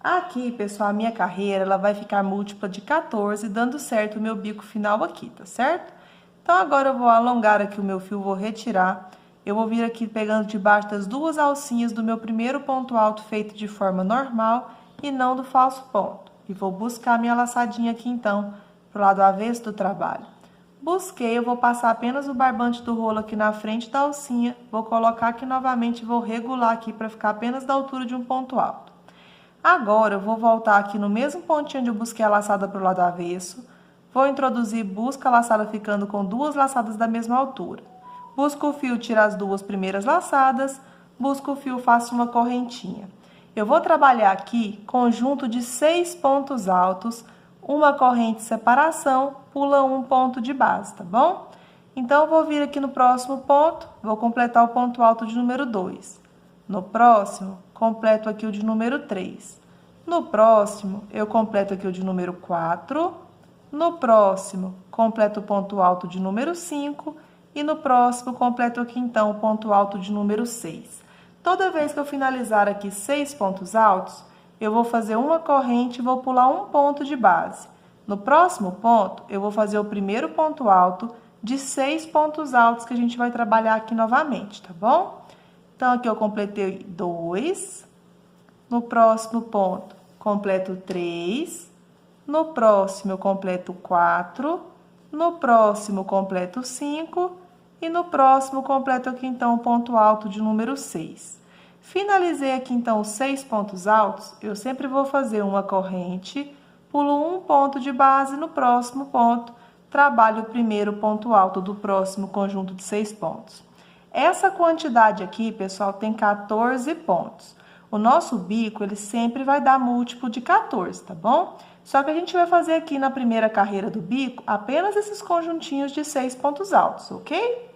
Aqui, pessoal, a minha carreira ela vai ficar múltipla de 14, dando certo o meu bico final aqui, tá certo? Então, agora eu vou alongar aqui o meu fio, vou retirar. Eu vou vir aqui pegando debaixo das 2 alcinhas do meu primeiro ponto alto feito de forma normal e não do falso ponto. E vou buscar a minha laçadinha aqui, então, pro lado avesso do trabalho. Busquei, eu vou passar apenas o barbante do rolo aqui na frente da alcinha, vou colocar aqui novamente e vou regular aqui para ficar apenas da altura de um ponto alto. Agora, eu vou voltar aqui no mesmo pontinho onde eu busquei a laçada pro lado avesso, vou introduzir busca a laçada ficando com 2 laçadas da mesma altura. Busco o fio, tiro as 2 primeiras laçadas, busco o fio, faço uma correntinha. Eu vou trabalhar aqui conjunto de 6 pontos altos, uma corrente de separação, pula um ponto de base, tá bom? Então, eu vou vir aqui no próximo ponto, vou completar o ponto alto de número 2. No próximo, completo aqui o de número 3. No próximo, eu completo aqui o de número 4. No próximo, completo o ponto alto de número 5. E no próximo, completo aqui, então, o ponto alto de número 6. Toda vez que eu finalizar aqui 6 pontos altos, eu vou fazer uma corrente e vou pular um ponto de base. No próximo ponto, eu vou fazer o primeiro ponto alto de 6 pontos altos que a gente vai trabalhar aqui novamente, tá bom? Então, aqui eu completei 2. No próximo ponto, completo 3. No próximo, eu completo 4. No próximo, completo 5. E no próximo, completo aqui, então, o ponto alto de número 6. Finalizei aqui, então, os 6 pontos altos, eu sempre vou fazer uma corrente, pulo um ponto de base, no próximo ponto, trabalho o primeiro ponto alto do próximo conjunto de 6 pontos. Essa quantidade aqui, pessoal, tem 14 pontos. O nosso bico, ele sempre vai dar múltiplo de 14, tá bom? Só que a gente vai fazer aqui na primeira carreira do bico apenas esses conjuntinhos de 6 pontos altos, ok?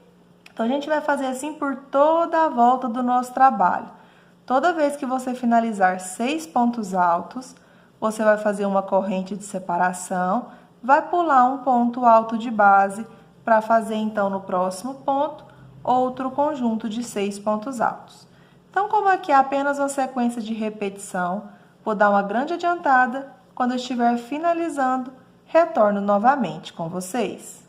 Então, a gente vai fazer assim por toda a volta do nosso trabalho. Toda vez que você finalizar 6 pontos altos, você vai fazer uma corrente de separação, vai pular um ponto alto de base para fazer, então, no próximo ponto, outro conjunto de 6 pontos altos. Então, como aqui é apenas uma sequência de repetição, vou dar uma grande adiantada. Quando eu estiver finalizando, retorno novamente com vocês.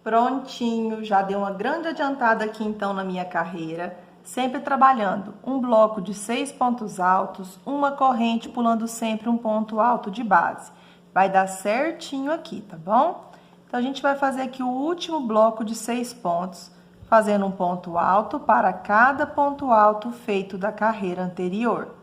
Prontinho, já dei uma grande adiantada aqui então na minha carreira, sempre trabalhando um bloco de 6 pontos altos, uma corrente pulando sempre um ponto alto de base. Vai dar certinho aqui, tá bom? Então, a gente vai fazer aqui o último bloco de 6 pontos, fazendo um ponto alto para cada ponto alto feito da carreira anterior.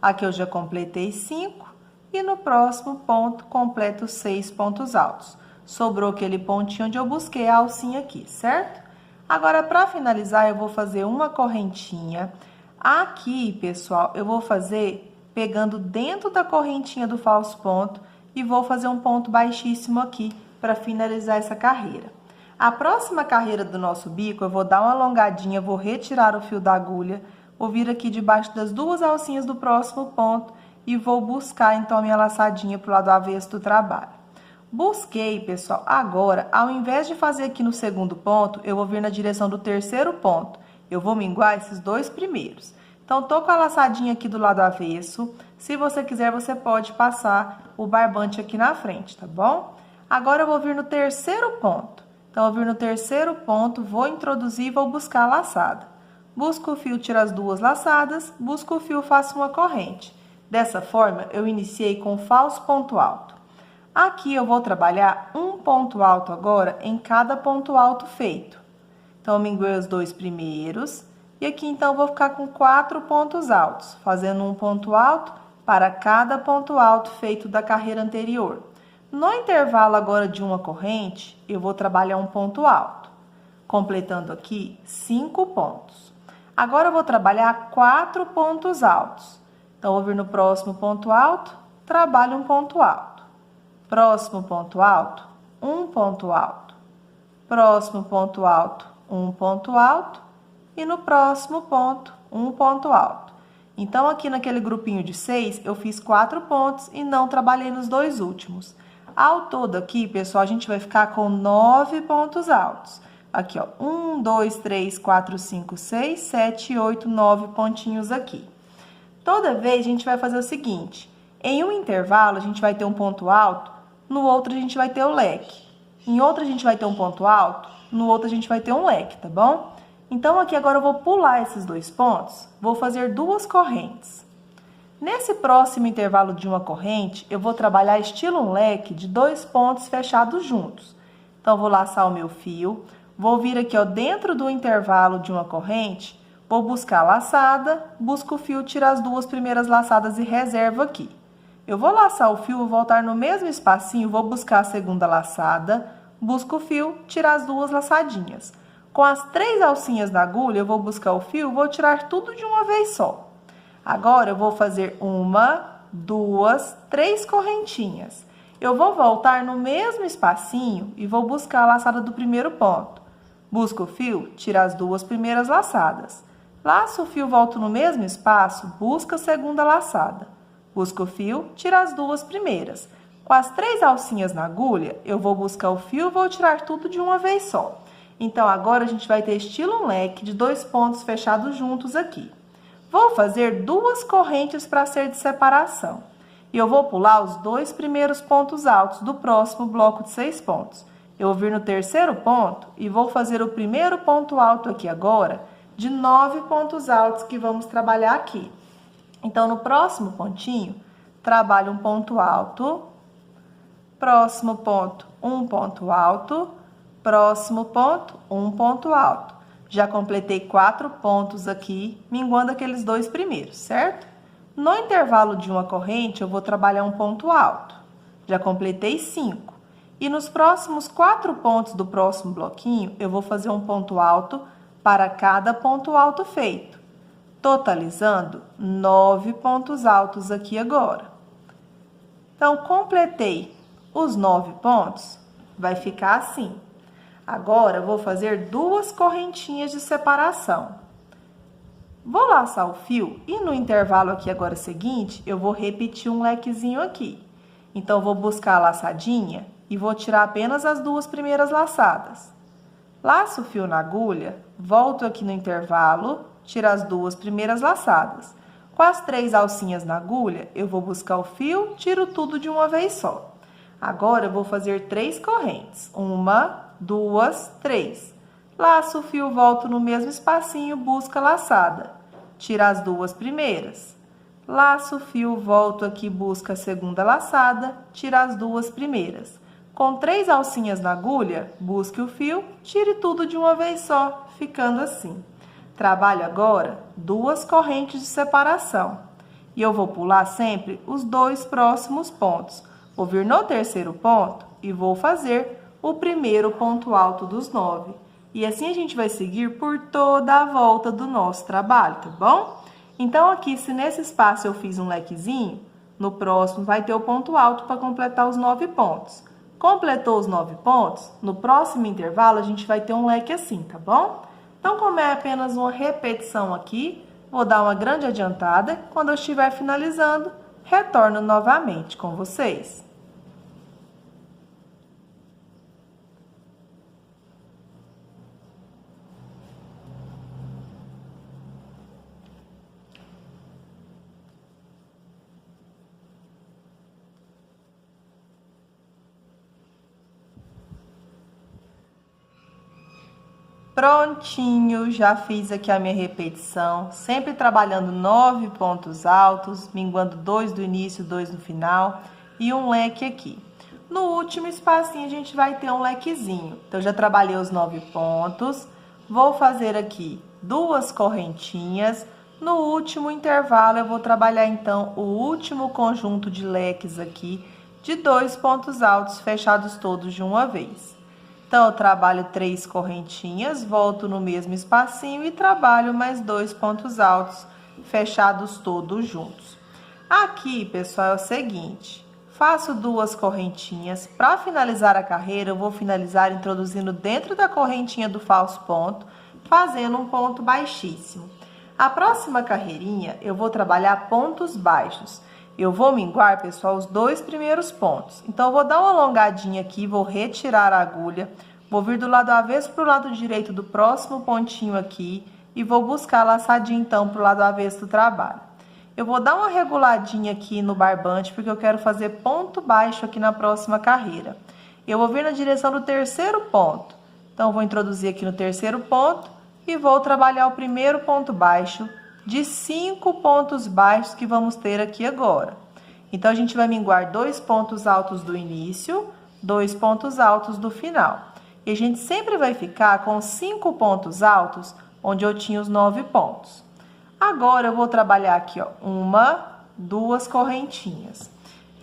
Aqui eu já completei 5 e no próximo ponto completo 6 pontos altos. Sobrou aquele pontinho onde eu busquei a alcinha aqui, certo? Agora, para finalizar, eu vou fazer uma correntinha. Aqui, pessoal, eu vou fazer pegando dentro da correntinha do falso ponto e vou fazer um ponto baixíssimo aqui para finalizar essa carreira. A próxima carreira do nosso bico, eu vou dar uma alongadinha, vou retirar o fio da agulha, vou vir aqui debaixo das duas alcinhas do próximo ponto e vou buscar, então, a minha laçadinha pro lado avesso do trabalho. Busquei, pessoal, agora, ao invés de fazer aqui no segundo ponto, eu vou vir na direção do terceiro ponto. Eu vou minguar esses dois primeiros. Então, tô com a laçadinha aqui do lado avesso. Se você quiser, você pode passar o barbante aqui na frente, tá bom? Agora, eu vou vir no terceiro ponto. Então, eu vou vir no terceiro ponto, vou introduzir e vou buscar a laçada. Busco o fio, tiro as duas laçadas, busco o fio, faço uma corrente. Dessa forma, eu iniciei com falso ponto alto. Aqui, eu vou trabalhar um ponto alto agora em cada ponto alto feito. Então, eu minguei os dois primeiros. E aqui, então, eu vou ficar com 4 pontos altos, fazendo um ponto alto para cada ponto alto feito da carreira anterior. No intervalo agora de uma corrente, eu vou trabalhar um ponto alto, completando aqui 5 pontos. Agora, eu vou trabalhar 4 pontos altos. Então, eu vou vir no próximo ponto alto, trabalho um ponto alto. Próximo ponto alto, um ponto alto. Próximo ponto alto, um ponto alto. E no próximo ponto, um ponto alto. Então, aqui naquele grupinho de 6, eu fiz 4 pontos e não trabalhei nos dois últimos. Ao todo aqui, pessoal, a gente vai ficar com 9 pontos altos. Aqui, ó, 1, 2, 3, 4, 5, 6, 7, 8, 9 pontinhos aqui. Toda vez a gente vai fazer o seguinte, em um intervalo a gente vai ter um ponto alto, no outro a gente vai ter o leque. Em outro a gente vai ter um ponto alto, no outro a gente vai ter um leque, tá bom? Então, aqui agora eu vou pular esses dois pontos, vou fazer 2 correntes. Nesse próximo intervalo de uma corrente, eu vou trabalhar estilo um leque de 2 pontos fechados juntos. Então, vou laçar o meu fio, vou vir aqui, ó, dentro do intervalo de uma corrente, vou buscar a laçada, busco o fio, tiro as 2 primeiras laçadas e reservo aqui. Eu vou laçar o fio, vou voltar no mesmo espacinho, vou buscar a segunda laçada, busco o fio, tirar as 2 laçadinhas. Com as 3 alcinhas na agulha, eu vou buscar o fio, vou tirar tudo de uma vez só. Agora, eu vou fazer 1, 2, 3 correntinhas. Eu vou voltar no mesmo espacinho e vou buscar a laçada do primeiro ponto. Busco o fio, tiro as 2 primeiras laçadas. Laço o fio, volto no mesmo espaço, busco a segunda laçada. Busco o fio, tiro as 2 primeiras. Com as 3 alcinhas na agulha, eu vou buscar o fio e vou tirar tudo de uma vez só. Então, agora a gente vai ter estilo um leque de 2 pontos fechados juntos aqui. Vou fazer 2 correntes para ser de separação. E eu vou pular os 2 primeiros pontos altos do próximo bloco de 6 pontos. Eu vou vir no terceiro ponto e vou fazer o primeiro ponto alto aqui agora de 9 pontos altos que vamos trabalhar aqui. Então, no próximo pontinho, trabalho um ponto alto, próximo ponto, um ponto alto, próximo ponto, um ponto alto. Já completei 4 pontos aqui, minguando aqueles 2 primeiros, certo? No intervalo de uma corrente, eu vou trabalhar um ponto alto. Já completei 5. E nos próximos 4 pontos do próximo bloquinho, eu vou fazer um ponto alto para cada ponto alto feito, totalizando 9 pontos altos aqui agora. Então, completei os 9 pontos, vai ficar assim. Agora, eu vou fazer 2 correntinhas de separação. Vou laçar o fio e no intervalo aqui agora seguinte, eu vou repetir um lequezinho aqui. Então, vou buscar a laçadinha e vou tirar apenas as 2 primeiras laçadas. Laço o fio na agulha, volto aqui no intervalo, tiro as 2 primeiras laçadas. Com as 3 alcinhas na agulha, eu vou buscar o fio, tiro tudo de uma vez só. Agora, eu vou fazer 3 correntes. 1, 2, 3. Laço o fio, volto no mesmo espacinho, busco a laçada. Tira as 2 primeiras. Laço o fio, volto aqui, busco a segunda laçada, tira as 2 primeiras. Com 3 alcinhas na agulha, busque o fio, tire tudo de uma vez só, ficando assim. Trabalho agora 2 correntes de separação. E eu vou pular sempre os 2 próximos pontos. Vou vir no terceiro ponto e vou fazer o primeiro ponto alto dos 9. E assim a gente vai seguir por toda a volta do nosso trabalho, tá bom? Então, aqui, se nesse espaço eu fiz um lequezinho, no próximo vai ter o ponto alto para completar os 9 pontos. Completou os 9 pontos, no próximo intervalo a gente vai ter um leque assim, tá bom? Então, como é apenas uma repetição aqui, vou dar uma grande adiantada. Quando eu estiver finalizando, retorno novamente com vocês. Prontinho, já fiz aqui a minha repetição, sempre trabalhando 9 pontos altos, minguando 2 do início, 2 no final e um leque aqui. No último espacinho a gente vai ter um lequezinho. Então, já trabalhei os 9 pontos, vou fazer aqui 2 correntinhas. No último intervalo eu vou trabalhar então o último conjunto de leques aqui de 2 pontos altos fechados todos de uma vez. Então, eu trabalho 3 correntinhas, volto no mesmo espacinho e trabalho mais 2 pontos altos, fechados todos juntos. Aqui, pessoal, é o seguinte, faço 2 correntinhas. Para finalizar a carreira, eu vou finalizar introduzindo dentro da correntinha do falso ponto, fazendo um ponto baixíssimo. A próxima carreirinha, eu vou trabalhar pontos baixos. Eu vou minguar, pessoal, os 2 primeiros pontos. Então, eu vou dar uma alongadinha aqui, vou retirar a agulha, vou vir do lado avesso para o lado direito do próximo pontinho aqui e vou buscar a laçadinha, então, para o lado avesso do trabalho. Eu vou dar uma reguladinha aqui no barbante, porque eu quero fazer ponto baixo aqui na próxima carreira. Eu vou vir na direção do terceiro ponto. Então, eu vou introduzir aqui no terceiro ponto e vou trabalhar o primeiro ponto baixo de 5 pontos baixos que vamos ter aqui agora. Então, a gente vai minguar 2 pontos altos do início, 2 pontos altos do final. E a gente sempre vai ficar com 5 pontos altos, onde eu tinha os 9 pontos. Agora, eu vou trabalhar aqui, ó, 1, 2 correntinhas.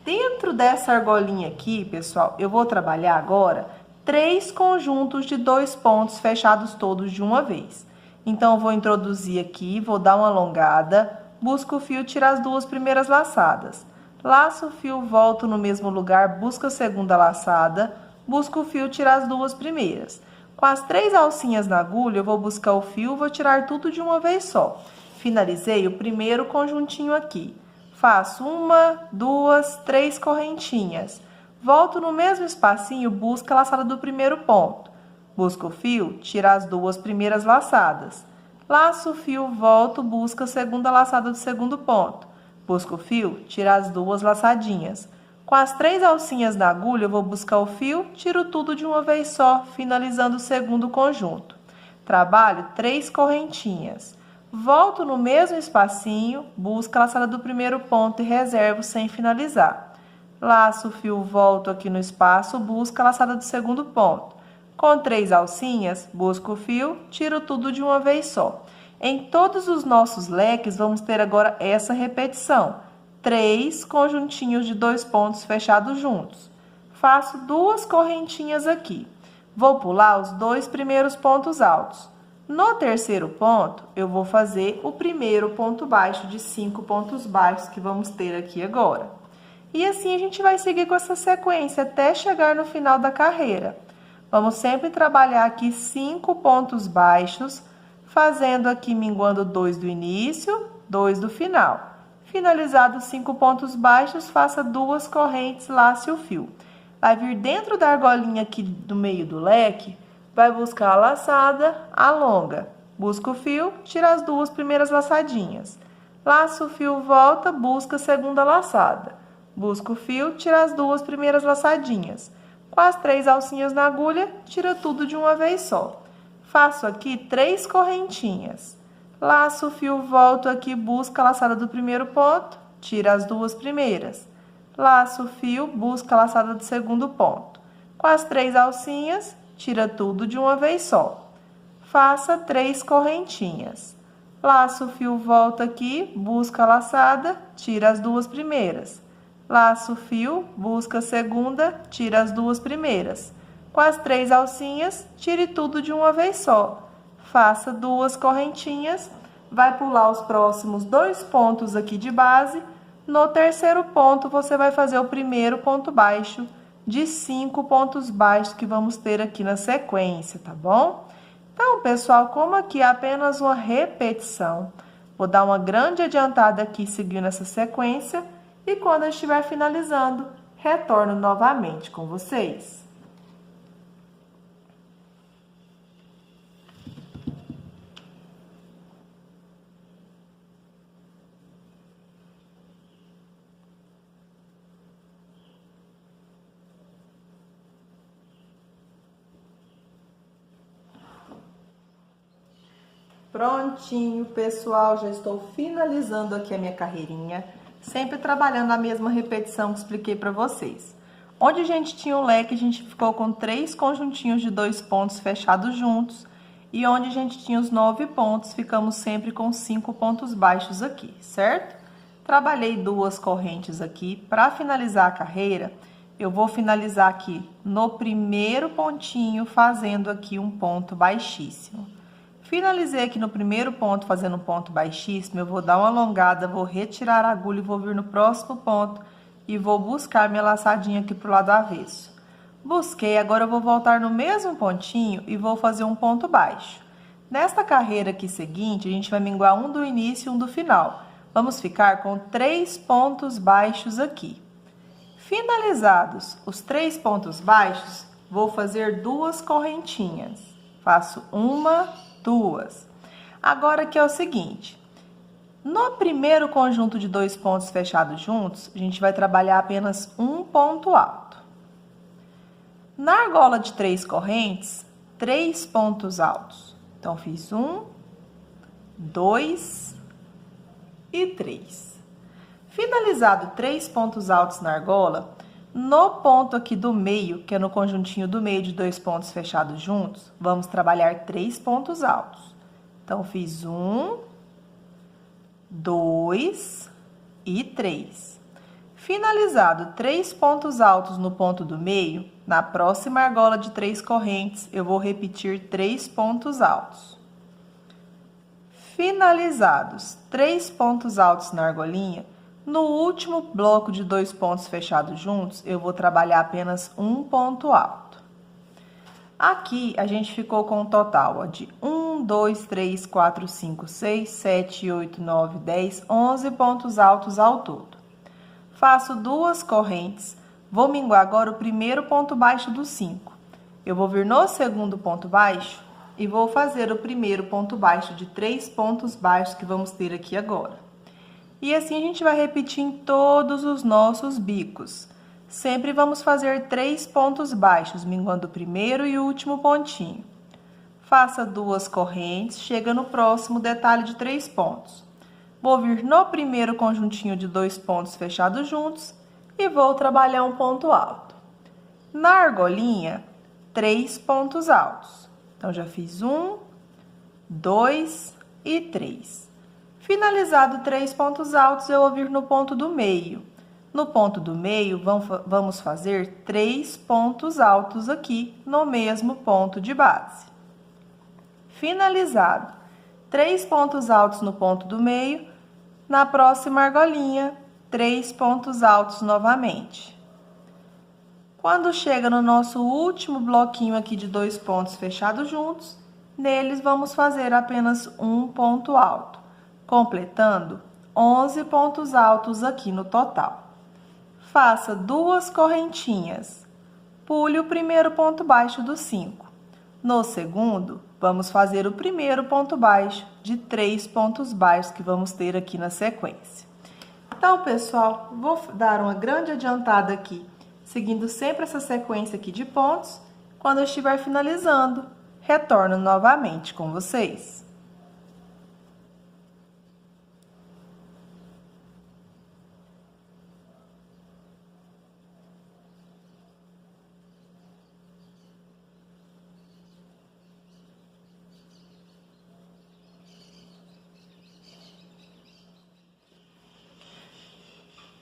Dentro dessa argolinha aqui, pessoal, eu vou trabalhar agora 3 conjuntos de 2 pontos fechados todos de uma vez. Então, eu vou introduzir aqui, vou dar uma alongada, busco o fio, tirar as 2 primeiras laçadas. Laço o fio, volto no mesmo lugar, busco a segunda laçada, busco o fio, tirar as 2 primeiras. Com as 3 alcinhas na agulha, eu vou buscar o fio, vou tirar tudo de uma vez só. Finalizei o primeiro conjuntinho aqui. Faço 1, 2, 3 correntinhas. Volto no mesmo espacinho, busco a laçada do primeiro ponto. Busco o fio, tiro as 2 primeiras laçadas. Laço o fio, volto, busco a segunda laçada do segundo ponto. Busco o fio, tiro as 2 laçadinhas. Com as 3 alcinhas na agulha, eu vou buscar o fio, tiro tudo de uma vez só, finalizando o segundo conjunto. Trabalho 3 correntinhas. Volto no mesmo espacinho, busco a laçada do primeiro ponto e reservo sem finalizar. Laço o fio, volto aqui no espaço, busco a laçada do segundo ponto. Com 3 alcinhas, busco o fio, tiro tudo de uma vez só. Em todos os nossos leques, vamos ter agora essa repetição. 3 conjuntinhos de 2 pontos fechados juntos. Faço 2 correntinhas aqui. Vou pular os 2 primeiros pontos altos. No terceiro ponto, eu vou fazer o primeiro ponto baixo de 5 pontos baixos que vamos ter aqui agora. E assim a gente vai seguir com essa sequência até chegar no final da carreira. Vamos sempre trabalhar aqui 5 pontos baixos, fazendo aqui minguando 2 do início, 2 do final. Finalizados 5 pontos baixos, faça 2 correntes, lace o fio. Vai vir dentro da argolinha aqui do meio do leque, vai buscar a laçada, alonga. Busca o fio, tira as 2 primeiras laçadinhas. Laça o fio, volta, busca a segunda laçada. Busca o fio, tira as 2 primeiras laçadinhas. Com as 3 alcinhas na agulha, tira tudo de uma vez só. Faço aqui 3 correntinhas. Laço o fio, volto aqui, busca a laçada do primeiro ponto, tira as 2 primeiras. Laço o fio, busca a laçada do segundo ponto. Com as 3 alcinhas, tira tudo de uma vez só. Faça 3 correntinhas. Laço o fio, volta aqui, busca a laçada, tira as 2 primeiras. Laço o fio, busca a segunda, tira as 2 primeiras. Com as 3 alcinhas, tire tudo de uma vez só. Faça 2 correntinhas, vai pular os próximos 2 pontos aqui de base. No terceiro ponto, você vai fazer o primeiro ponto baixo de 5 pontos baixos que vamos ter aqui na sequência, tá bom? Então, pessoal, como aqui é apenas uma repetição, vou dar uma grande adiantada aqui seguindo essa sequência e quando eu estiver finalizando, retorno novamente com vocês. Prontinho, pessoal, já estou finalizando aqui a minha carreirinha, sempre trabalhando a mesma repetição que expliquei para vocês. Onde a gente tinha o leque, a gente ficou com 3 conjuntinhos de 2 pontos fechados juntos, e onde a gente tinha os 9 pontos, ficamos sempre com 5 pontos baixos aqui, certo? Trabalhei 2 correntes aqui. Para finalizar a carreira, eu vou finalizar aqui no primeiro pontinho, fazendo aqui um ponto baixíssimo. Finalizei aqui no primeiro ponto, fazendo um ponto baixíssimo, eu vou dar uma alongada, vou retirar a agulha e vou vir no próximo ponto e vou buscar minha laçadinha aqui pro lado avesso. Busquei, agora eu vou voltar no mesmo pontinho e vou fazer um ponto baixo. Nesta carreira aqui seguinte, a gente vai minguar um do início e um do final. Vamos ficar com 3 pontos baixos aqui. Finalizados os 3 pontos baixos, vou fazer 2 correntinhas. Faço uma, 2. Agora aqui é o seguinte, no primeiro conjunto de 2 pontos fechados juntos, a gente vai trabalhar apenas um ponto alto. Na argola de 3 correntes, 3 pontos altos. Então, fiz 1, 2 e 3. Finalizado 3 pontos altos na argola, no ponto aqui do meio, que é no conjuntinho do meio de 2 pontos fechados juntos, vamos trabalhar 3 pontos altos. Então, fiz 1, 2 e 3. Finalizado 3 pontos altos no ponto do meio, na próxima argola de 3 correntes, eu vou repetir 3 pontos altos. Finalizados 3 pontos altos na argolinha, no último bloco de 2 pontos fechados juntos, eu vou trabalhar apenas um ponto alto. Aqui, a gente ficou com um total ó, de 1, 2, 3, 4, 5, 6, 7, 8, 9, 10, 11 pontos altos ao todo. Faço 2 correntes, vou minguar agora o primeiro ponto baixo dos 5. Eu vou vir no segundo ponto baixo e vou fazer o primeiro ponto baixo de 3 pontos baixos que vamos ter aqui agora. E assim a gente vai repetir em todos os nossos bicos. Sempre vamos fazer 3 pontos baixos, minguando o primeiro e o último pontinho. Faça 2 correntes, chega no próximo detalhe de 3 pontos. Vou vir no primeiro conjuntinho de 2 pontos fechados juntos e vou trabalhar um ponto alto. Na argolinha, 3 pontos altos. Então, já fiz 1, 2 e 3. Finalizado 3 pontos altos, eu vou vir no ponto do meio. No ponto do meio, vamos fazer 3 pontos altos aqui no mesmo ponto de base. Finalizado 3 pontos altos no ponto do meio, na próxima argolinha, 3 pontos altos novamente. Quando chega no nosso último bloquinho aqui de 2 pontos fechados juntos, neles vamos fazer apenas um ponto alto, completando 11 pontos altos aqui no total. Faça 2 correntinhas, pule o primeiro ponto baixo dos 5. No segundo, vamos fazer o primeiro ponto baixo de 3 pontos baixos que vamos ter aqui na sequência. Então, pessoal, vou dar uma grande adiantada aqui, seguindo sempre essa sequência aqui de pontos. Quando eu estiver finalizando, retorno novamente com vocês.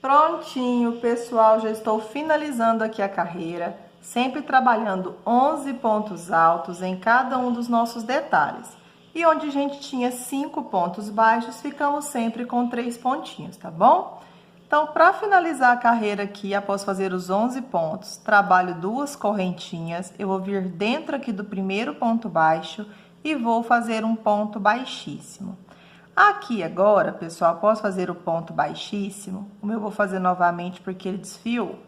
Prontinho, pessoal, já estou finalizando aqui a carreira, sempre trabalhando 11 pontos altos em cada um dos nossos detalhes. E onde a gente tinha 5 pontos baixos, ficamos sempre com 3 pontinhos, tá bom? Então, para finalizar a carreira aqui, após fazer os 11 pontos, trabalho 2 correntinhas, eu vou vir dentro aqui do primeiro ponto baixo e vou fazer um ponto baixíssimo. Aqui agora, pessoal, após fazer o ponto baixíssimo, como eu vou fazer novamente porque ele desfiou.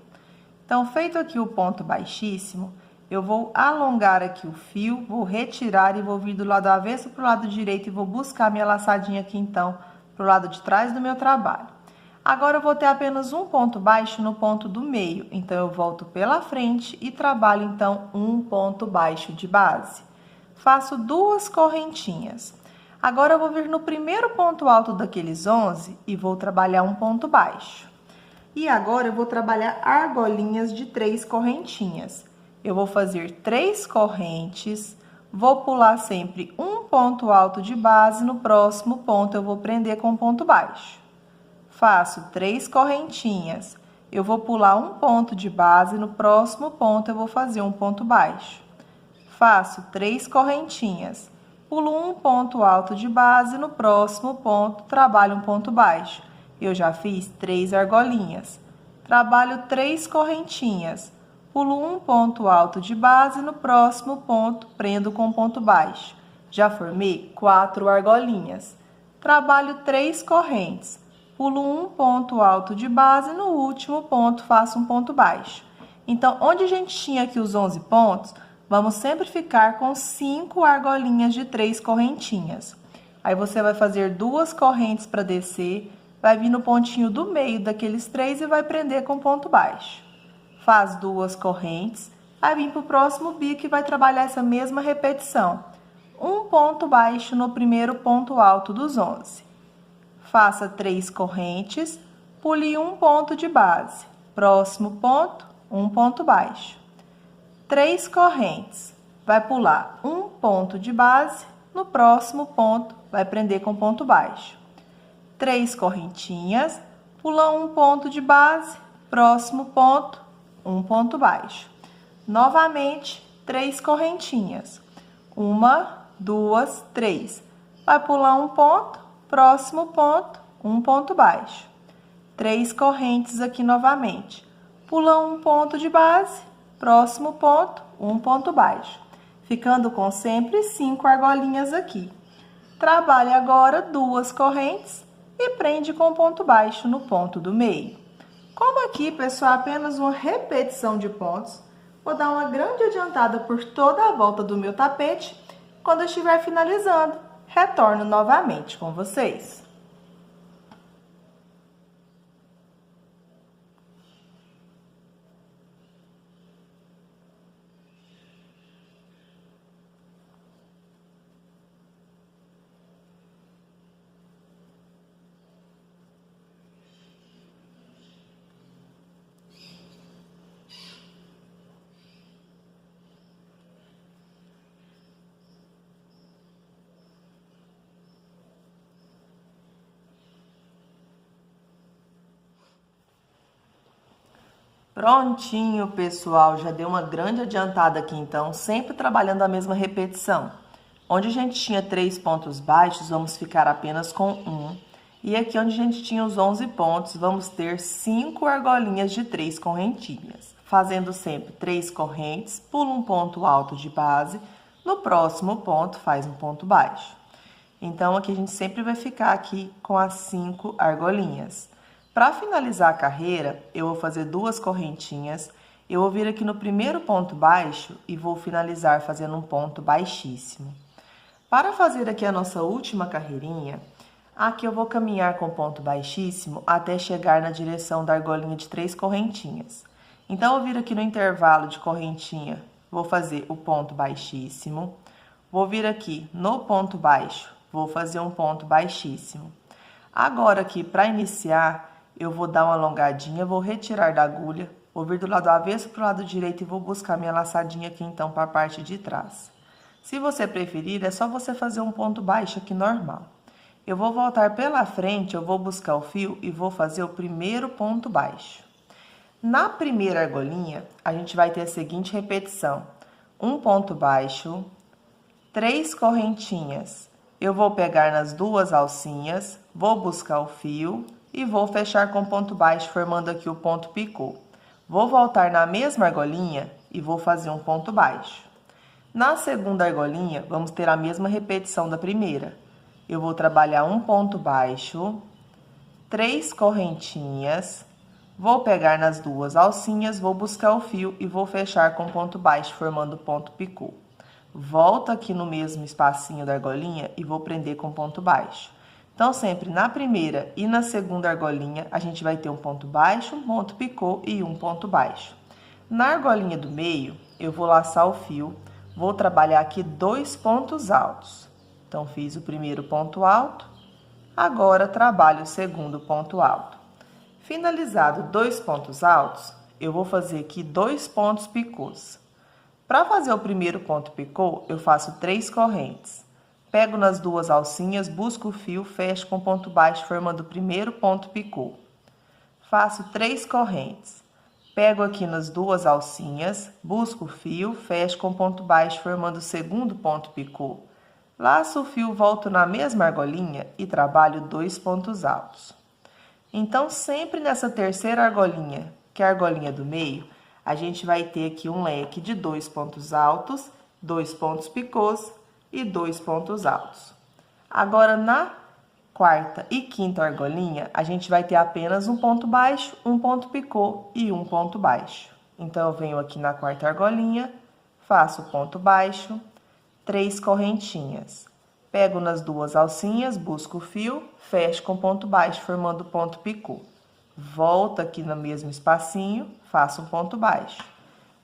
Então, feito aqui o ponto baixíssimo, eu vou alongar aqui o fio, vou retirar e vou vir do lado avesso para o lado direito e vou buscar minha laçadinha aqui, então, para o lado de trás do meu trabalho. Agora, eu vou ter apenas um ponto baixo no ponto do meio, então, eu volto pela frente e trabalho, então, um ponto baixo de base. Faço 2 correntinhas. Agora, eu vou vir no primeiro ponto alto daqueles 11 e vou trabalhar um ponto baixo. E agora, eu vou trabalhar argolinhas de 3 correntinhas. Eu vou fazer 3 correntes, vou pular sempre um ponto alto de base, no próximo ponto eu vou prender com ponto baixo. Faço 3 correntinhas, eu vou pular um ponto de base, no próximo ponto eu vou fazer um ponto baixo. Faço 3 correntinhas, pulo um ponto alto de base, no próximo ponto trabalho um ponto baixo. Eu já fiz 3 argolinhas. Trabalho 3 correntinhas, pulo um ponto alto de base, no próximo ponto prendo com ponto baixo. Já formei 4 argolinhas. Trabalho 3 correntes, pulo um ponto alto de base, no último ponto faço um ponto baixo. Então, onde a gente tinha aqui os 11 pontos, vamos sempre ficar com 5 argolinhas de 3 correntinhas. Aí, você vai fazer 2 correntes para descer, vai vir no pontinho do meio daqueles 3 e vai prender com ponto baixo. Faz 2 correntes, vai vir para o próximo bico e vai trabalhar essa mesma repetição. Um ponto baixo no primeiro ponto alto dos 11. Faça 3 correntes, pule um ponto de base. Próximo ponto, um ponto baixo. 3 correntes, vai pular um ponto de base, no próximo ponto vai prender com ponto baixo. 3 correntinhas, pula um ponto de base, próximo ponto, um ponto baixo. Novamente, 3 correntinhas. 1, 2, 3. Vai pular um ponto, próximo ponto, um ponto baixo. 3 correntes aqui novamente. Pula um ponto de base, próximo ponto, um ponto baixo. Ficando com sempre 5 argolinhas aqui. Trabalhe agora 2 correntes e prende com ponto baixo no ponto do meio. Como aqui, pessoal, apenas uma repetição de pontos, vou dar uma grande adiantada por toda a volta do meu tapete. Quando eu estiver finalizando, retorno novamente com vocês. Prontinho, pessoal, já deu uma grande adiantada aqui, então, sempre trabalhando a mesma repetição. Onde a gente tinha 3 pontos baixos, vamos ficar apenas com 1. E aqui onde a gente tinha os 11 pontos, vamos ter 5 argolinhas de 3 correntinhas. Fazendo sempre 3 correntes, pula um ponto alto de base, no próximo ponto faz um ponto baixo. Então, aqui a gente sempre vai ficar aqui com as 5 argolinhas. Para finalizar a carreira, eu vou fazer 2 correntinhas, eu vou vir aqui no primeiro ponto baixo e vou finalizar fazendo um ponto baixíssimo. Para fazer aqui a nossa última carreirinha, aqui eu vou caminhar com ponto baixíssimo até chegar na direção da argolinha de 3 correntinhas. Então, eu vou vir aqui no intervalo de correntinha, vou fazer o ponto baixíssimo, vou vir aqui no ponto baixo, vou fazer um ponto baixíssimo. Agora, aqui, para iniciar, eu vou dar uma alongadinha, vou retirar da agulha, vou vir do lado avesso para o lado direito e vou buscar minha laçadinha aqui, então, para a parte de trás. Se você preferir, é só você fazer um ponto baixo aqui normal. Eu vou voltar pela frente, eu vou buscar o fio e vou fazer o primeiro ponto baixo. Na primeira argolinha, a gente vai ter a seguinte repetição. Um ponto baixo, 3 correntinhas. eu vou pegar nas duas alcinhas, vou buscar o fio e vou fechar com ponto baixo, formando aqui o ponto picô. Vou voltar na mesma argolinha e vou fazer um ponto baixo. Na segunda argolinha, vamos ter a mesma repetição da primeira. Eu vou trabalhar um ponto baixo, 3 correntinhas, vou pegar nas duas alcinhas, vou buscar o fio e vou fechar com ponto baixo, formando ponto picô. Volto aqui no mesmo espacinho da argolinha e vou prender com ponto baixo. Então, sempre na primeira e na segunda argolinha, a gente vai ter um ponto baixo, um ponto picô e um ponto baixo. Na argolinha do meio, eu vou laçar o fio, vou trabalhar aqui 2 pontos altos. Então, fiz o primeiro ponto alto, agora trabalho o segundo ponto alto. Finalizado 2 pontos altos, eu vou fazer aqui 2 pontos picôs. Para fazer o primeiro ponto picô, eu faço 3 correntes. Pego nas duas alcinhas, busco o fio, fecho com ponto baixo, formando o primeiro ponto picô. Faço 3 correntes. Pego aqui nas duas alcinhas, busco o fio, fecho com ponto baixo, formando o segundo ponto picô. Laço o fio, volto na mesma argolinha e trabalho 2 pontos altos. Então, sempre nessa terceira argolinha, que é a argolinha do meio, a gente vai ter aqui um leque de 2 pontos altos, 2 pontos picôs e 2 pontos altos. Agora, na quarta e quinta argolinha, a gente vai ter apenas um ponto baixo, um ponto picô e um ponto baixo. Então, eu venho aqui na quarta argolinha, faço ponto baixo, 3 correntinhas. Pego nas duas alcinhas, busco o fio, fecho com ponto baixo, formando ponto picô. Volto aqui no mesmo espacinho, faço um ponto baixo.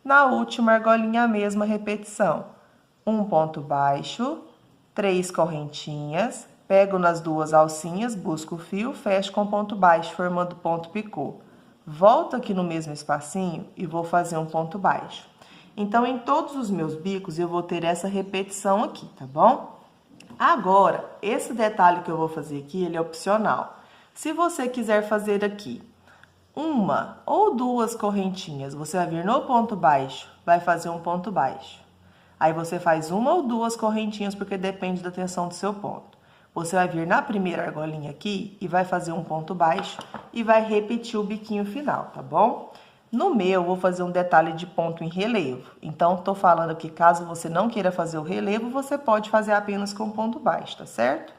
Na última argolinha, a mesma repetição. Um ponto baixo, 3 correntinhas, pego nas duas alcinhas, busco o fio, fecho com ponto baixo, formando ponto picô. Volto aqui no mesmo espacinho e vou fazer um ponto baixo. Então, em todos os meus bicos, eu vou ter essa repetição aqui, tá bom? Agora, esse detalhe que eu vou fazer aqui, ele é opcional. Se você quiser fazer aqui uma ou 2 correntinhas, você vai vir no ponto baixo, vai fazer um ponto baixo. Aí, você faz uma ou 2 correntinhas, porque depende da tensão do seu ponto. Você vai vir na primeira argolinha aqui e vai fazer um ponto baixo e vai repetir o biquinho final, tá bom? No meu, eu vou fazer um detalhe de ponto em relevo. Então, tô falando que caso você não queira fazer o relevo, você pode fazer apenas com ponto baixo, tá certo?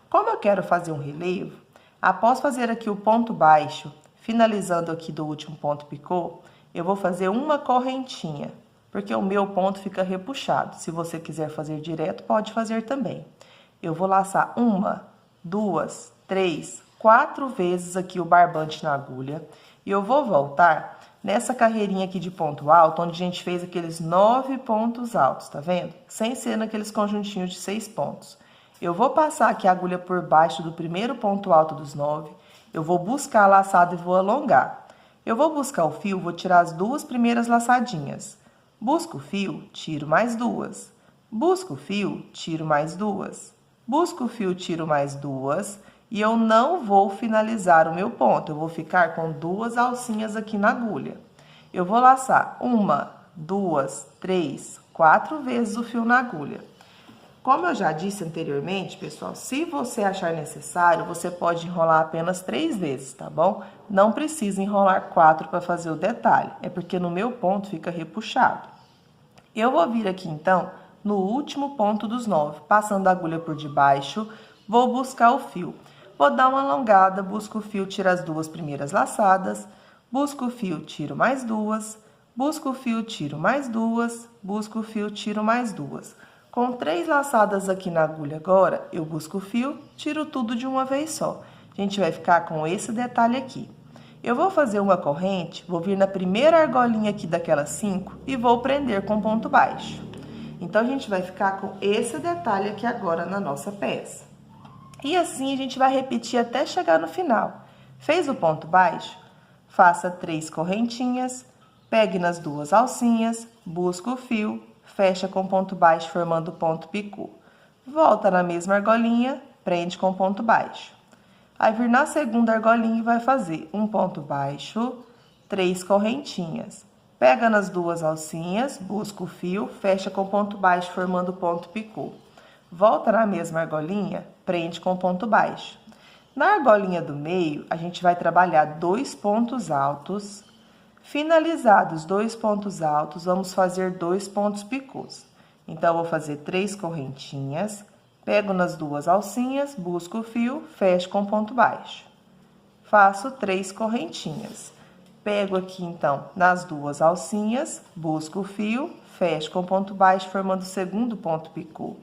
Como eu quero fazer um relevo, após fazer aqui o ponto baixo, finalizando aqui do último ponto picô, eu vou fazer uma correntinha, porque o meu ponto fica repuxado. Se você quiser fazer direto, pode fazer também. Eu vou laçar 1, 2, 3, 4 vezes aqui o barbante na agulha e eu vou voltar nessa carreirinha aqui de ponto alto, onde a gente fez aqueles 9 pontos altos, tá vendo? Sem ser naqueles conjuntinhos de 6 pontos. Eu vou passar aqui a agulha por baixo do primeiro ponto alto dos 9, eu vou buscar a laçada e vou alongar. Eu vou buscar o fio, vou tirar as 2 primeiras laçadinhas. Busco o fio, tiro mais 2. Busco o fio, tiro mais 2. Busco o fio, tiro mais 2. E eu não vou finalizar o meu ponto, eu vou ficar com 2 alcinhas aqui na agulha. Eu vou laçar 1, 2, 3, 4 vezes o fio na agulha. Como eu já disse anteriormente, pessoal, se você achar necessário, você pode enrolar apenas 3 vezes, tá bom? Não precisa enrolar 4 para fazer o detalhe, é porque no meu ponto fica repuxado. Eu vou vir aqui, então, no último ponto dos 9, passando a agulha por debaixo, vou buscar o fio. Vou dar uma alongada, busco o fio, tiro as 2 primeiras laçadas, busco o fio, tiro mais 2, busco o fio, tiro mais 2, busco o fio, tiro mais 2. Com 3 laçadas aqui na agulha agora, eu busco o fio, tiro tudo de uma vez só. A gente vai ficar com esse detalhe aqui. Eu vou fazer uma corrente, vou vir na primeira argolinha aqui daquelas 5 e vou prender com ponto baixo. Então, a gente vai ficar com esse detalhe aqui agora na nossa peça. E assim, a gente vai repetir até chegar no final. Fez o ponto baixo? Faça 3 correntinhas, pegue nas 2 alcinhas, busca o fio, fecha com ponto baixo, formando ponto picô. Volta na mesma argolinha, prende com ponto baixo. Aí, vir na segunda argolinha e vai fazer um ponto baixo, 3 correntinhas. Pega nas 2 alcinhas, busca o fio, fecha com ponto baixo, formando ponto picô. Volta na mesma argolinha, prende com ponto baixo. Na argolinha do meio, a gente vai trabalhar 2 pontos altos. Finalizados 2 pontos altos, vamos fazer 2 pontos picôs. Então, eu vou fazer 3 correntinhas, pego nas 2 alcinhas, busco o fio, fecho com ponto baixo. Faço 3 correntinhas. Pego aqui, então, nas 2 alcinhas, busco o fio, fecho com ponto baixo, formando o segundo ponto picô.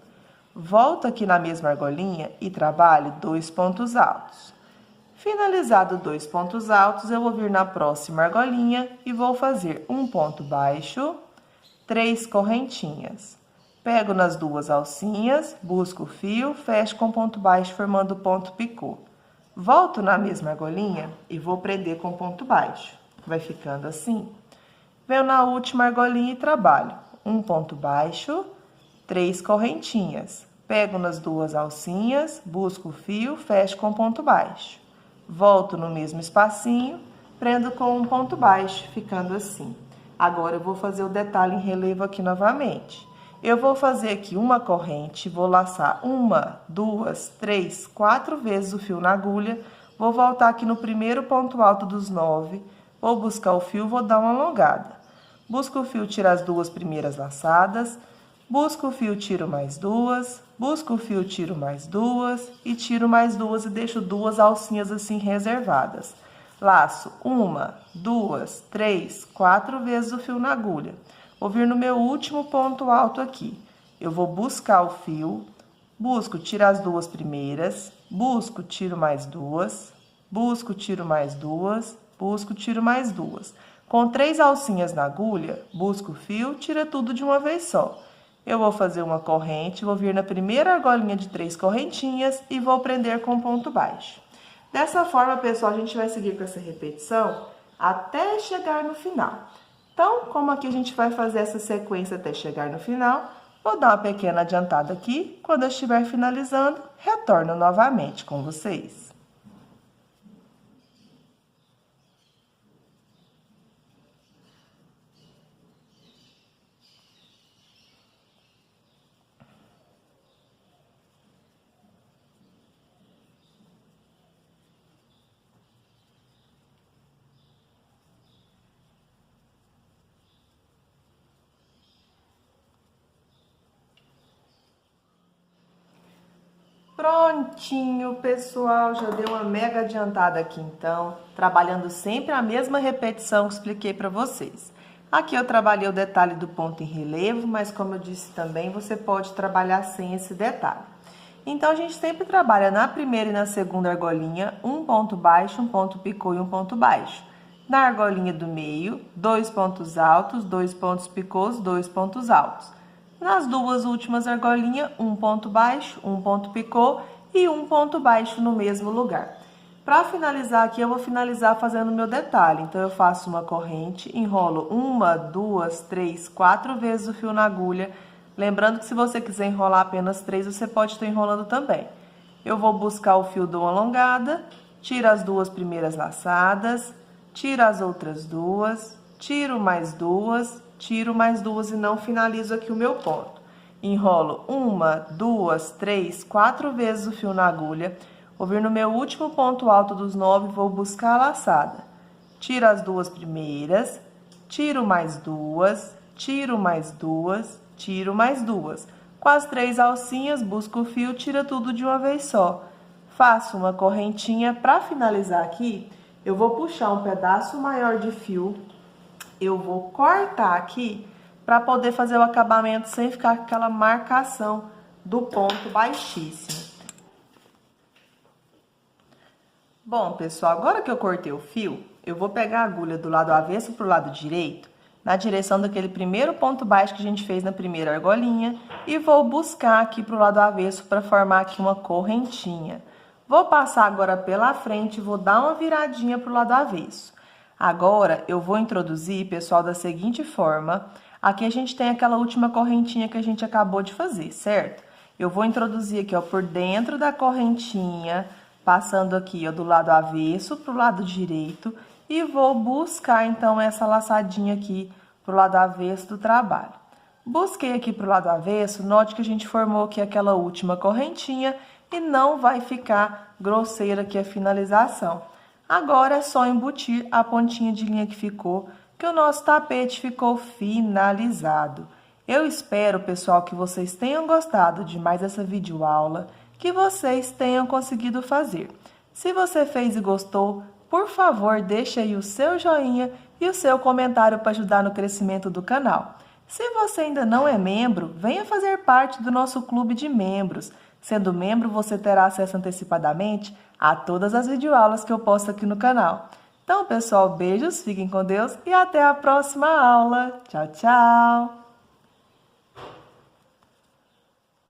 Volto aqui na mesma argolinha e trabalho 2 pontos altos. Finalizado 2 pontos altos, eu vou vir na próxima argolinha e vou fazer um ponto baixo, 3 correntinhas. Pego nas 2 alcinhas, busco o fio, fecho com ponto baixo, formando o ponto picô. Volto na mesma argolinha e vou prender com ponto baixo. Vai ficando assim. Venho na última argolinha e trabalho um ponto baixo, 3 correntinhas. Pego nas 2 alcinhas, busco o fio, fecho com ponto baixo. Volto no mesmo espacinho, prendo com um ponto baixo, ficando assim. Agora, eu vou fazer o detalhe em relevo aqui novamente. Eu vou fazer aqui uma corrente, vou laçar 1, 2, 3, 4 vezes o fio na agulha. Vou voltar aqui no primeiro ponto alto dos 9, vou buscar o fio, vou dar uma alongada. Busco o fio, tiro as 2 primeiras laçadas, busco o fio, tiro mais 2, busco o fio, tiro mais 2 e tiro mais 2 e deixo 2 alcinhas assim reservadas. Laço 1, 2, 3, 4 vezes o fio na agulha. Vou vir no meu último ponto alto aqui. Eu vou buscar o fio, busco, tiro as 2 primeiras, busco, tiro mais 2, busco, tiro mais 2, busco, tiro mais 2. Com 3 alcinhas na agulha, busco o fio, tira tudo de uma vez só. Eu vou fazer uma corrente, vou vir na primeira argolinha de 3 correntinhas e vou prender com ponto baixo. Dessa forma, pessoal, a gente vai seguir com essa repetição até chegar no final. Então, como aqui a gente vai fazer essa sequência até chegar no final, vou dar uma pequena adiantada aqui. Quando eu estiver finalizando, retorno novamente com vocês. Prontinho, pessoal, já deu uma mega adiantada aqui, então, trabalhando sempre a mesma repetição que expliquei para vocês. Aqui eu trabalhei o detalhe do ponto em relevo, mas como eu disse também, você pode trabalhar sem esse detalhe. Então, a gente sempre trabalha na primeira e na segunda argolinha, um ponto baixo, um ponto picô e um ponto baixo. Na argolinha do meio, 2 pontos altos, 2 pontos picôs, 2 pontos altos. Nas 2 últimas argolinhas, um ponto baixo, um ponto picô e um ponto baixo no mesmo lugar. Para finalizar aqui, eu vou finalizar fazendo o meu detalhe. Então, eu faço uma corrente, enrolo 1, 2, 3, 4 vezes o fio na agulha. Lembrando que se você quiser enrolar apenas 3, você pode estar enrolando também. Eu vou buscar o fio, dou uma alongada, tiro as 2 primeiras laçadas, tiro as outras 2, tiro mais 2, tiro mais 2 e não finalizo aqui o meu ponto. Enrolo 1, 2, 3, 4 vezes o fio na agulha. Vou vir no meu último ponto alto dos 9, vou buscar a laçada. Tiro as 2 primeiras, tiro mais 2, tiro mais 2, tiro mais 2. Com as 3 alcinhas, busco o fio, tira tudo de uma vez só. Faço uma correntinha. Para finalizar aqui, eu vou puxar um pedaço maior de fio. Eu vou cortar aqui para poder fazer o acabamento sem ficar com aquela marcação do ponto baixíssimo. Bom, pessoal, agora que eu cortei o fio, eu vou pegar a agulha do lado avesso para o lado direito, na direção daquele primeiro ponto baixo que a gente fez na primeira argolinha, e vou buscar aqui para o lado avesso para formar aqui uma correntinha. Vou passar agora pela frente e vou dar uma viradinha para o lado avesso. Agora, eu vou introduzir, pessoal, da seguinte forma. Aqui a gente tem aquela última correntinha que a gente acabou de fazer, certo? Eu vou introduzir aqui, ó, por dentro da correntinha, passando aqui, ó, do lado avesso pro lado direito, e vou buscar, então, essa laçadinha aqui pro lado avesso do trabalho. Busquei aqui para o lado avesso, note que a gente formou aqui aquela última correntinha e não vai ficar grosseira aqui a finalização. Agora é só embutir a pontinha de linha que ficou, que o nosso tapete ficou finalizado. Eu espero, pessoal, que vocês tenham gostado de mais essa videoaula, que vocês tenham conseguido fazer. Se você fez e gostou, por favor, deixe aí o seu joinha e o seu comentário para ajudar no crescimento do canal. Se você ainda não é membro, venha fazer parte do nosso clube de membros. Sendo membro, você terá acesso antecipadamente a todas as videoaulas que eu posto aqui no canal. Então, pessoal, beijos, fiquem com Deus e até a próxima aula. Tchau, tchau!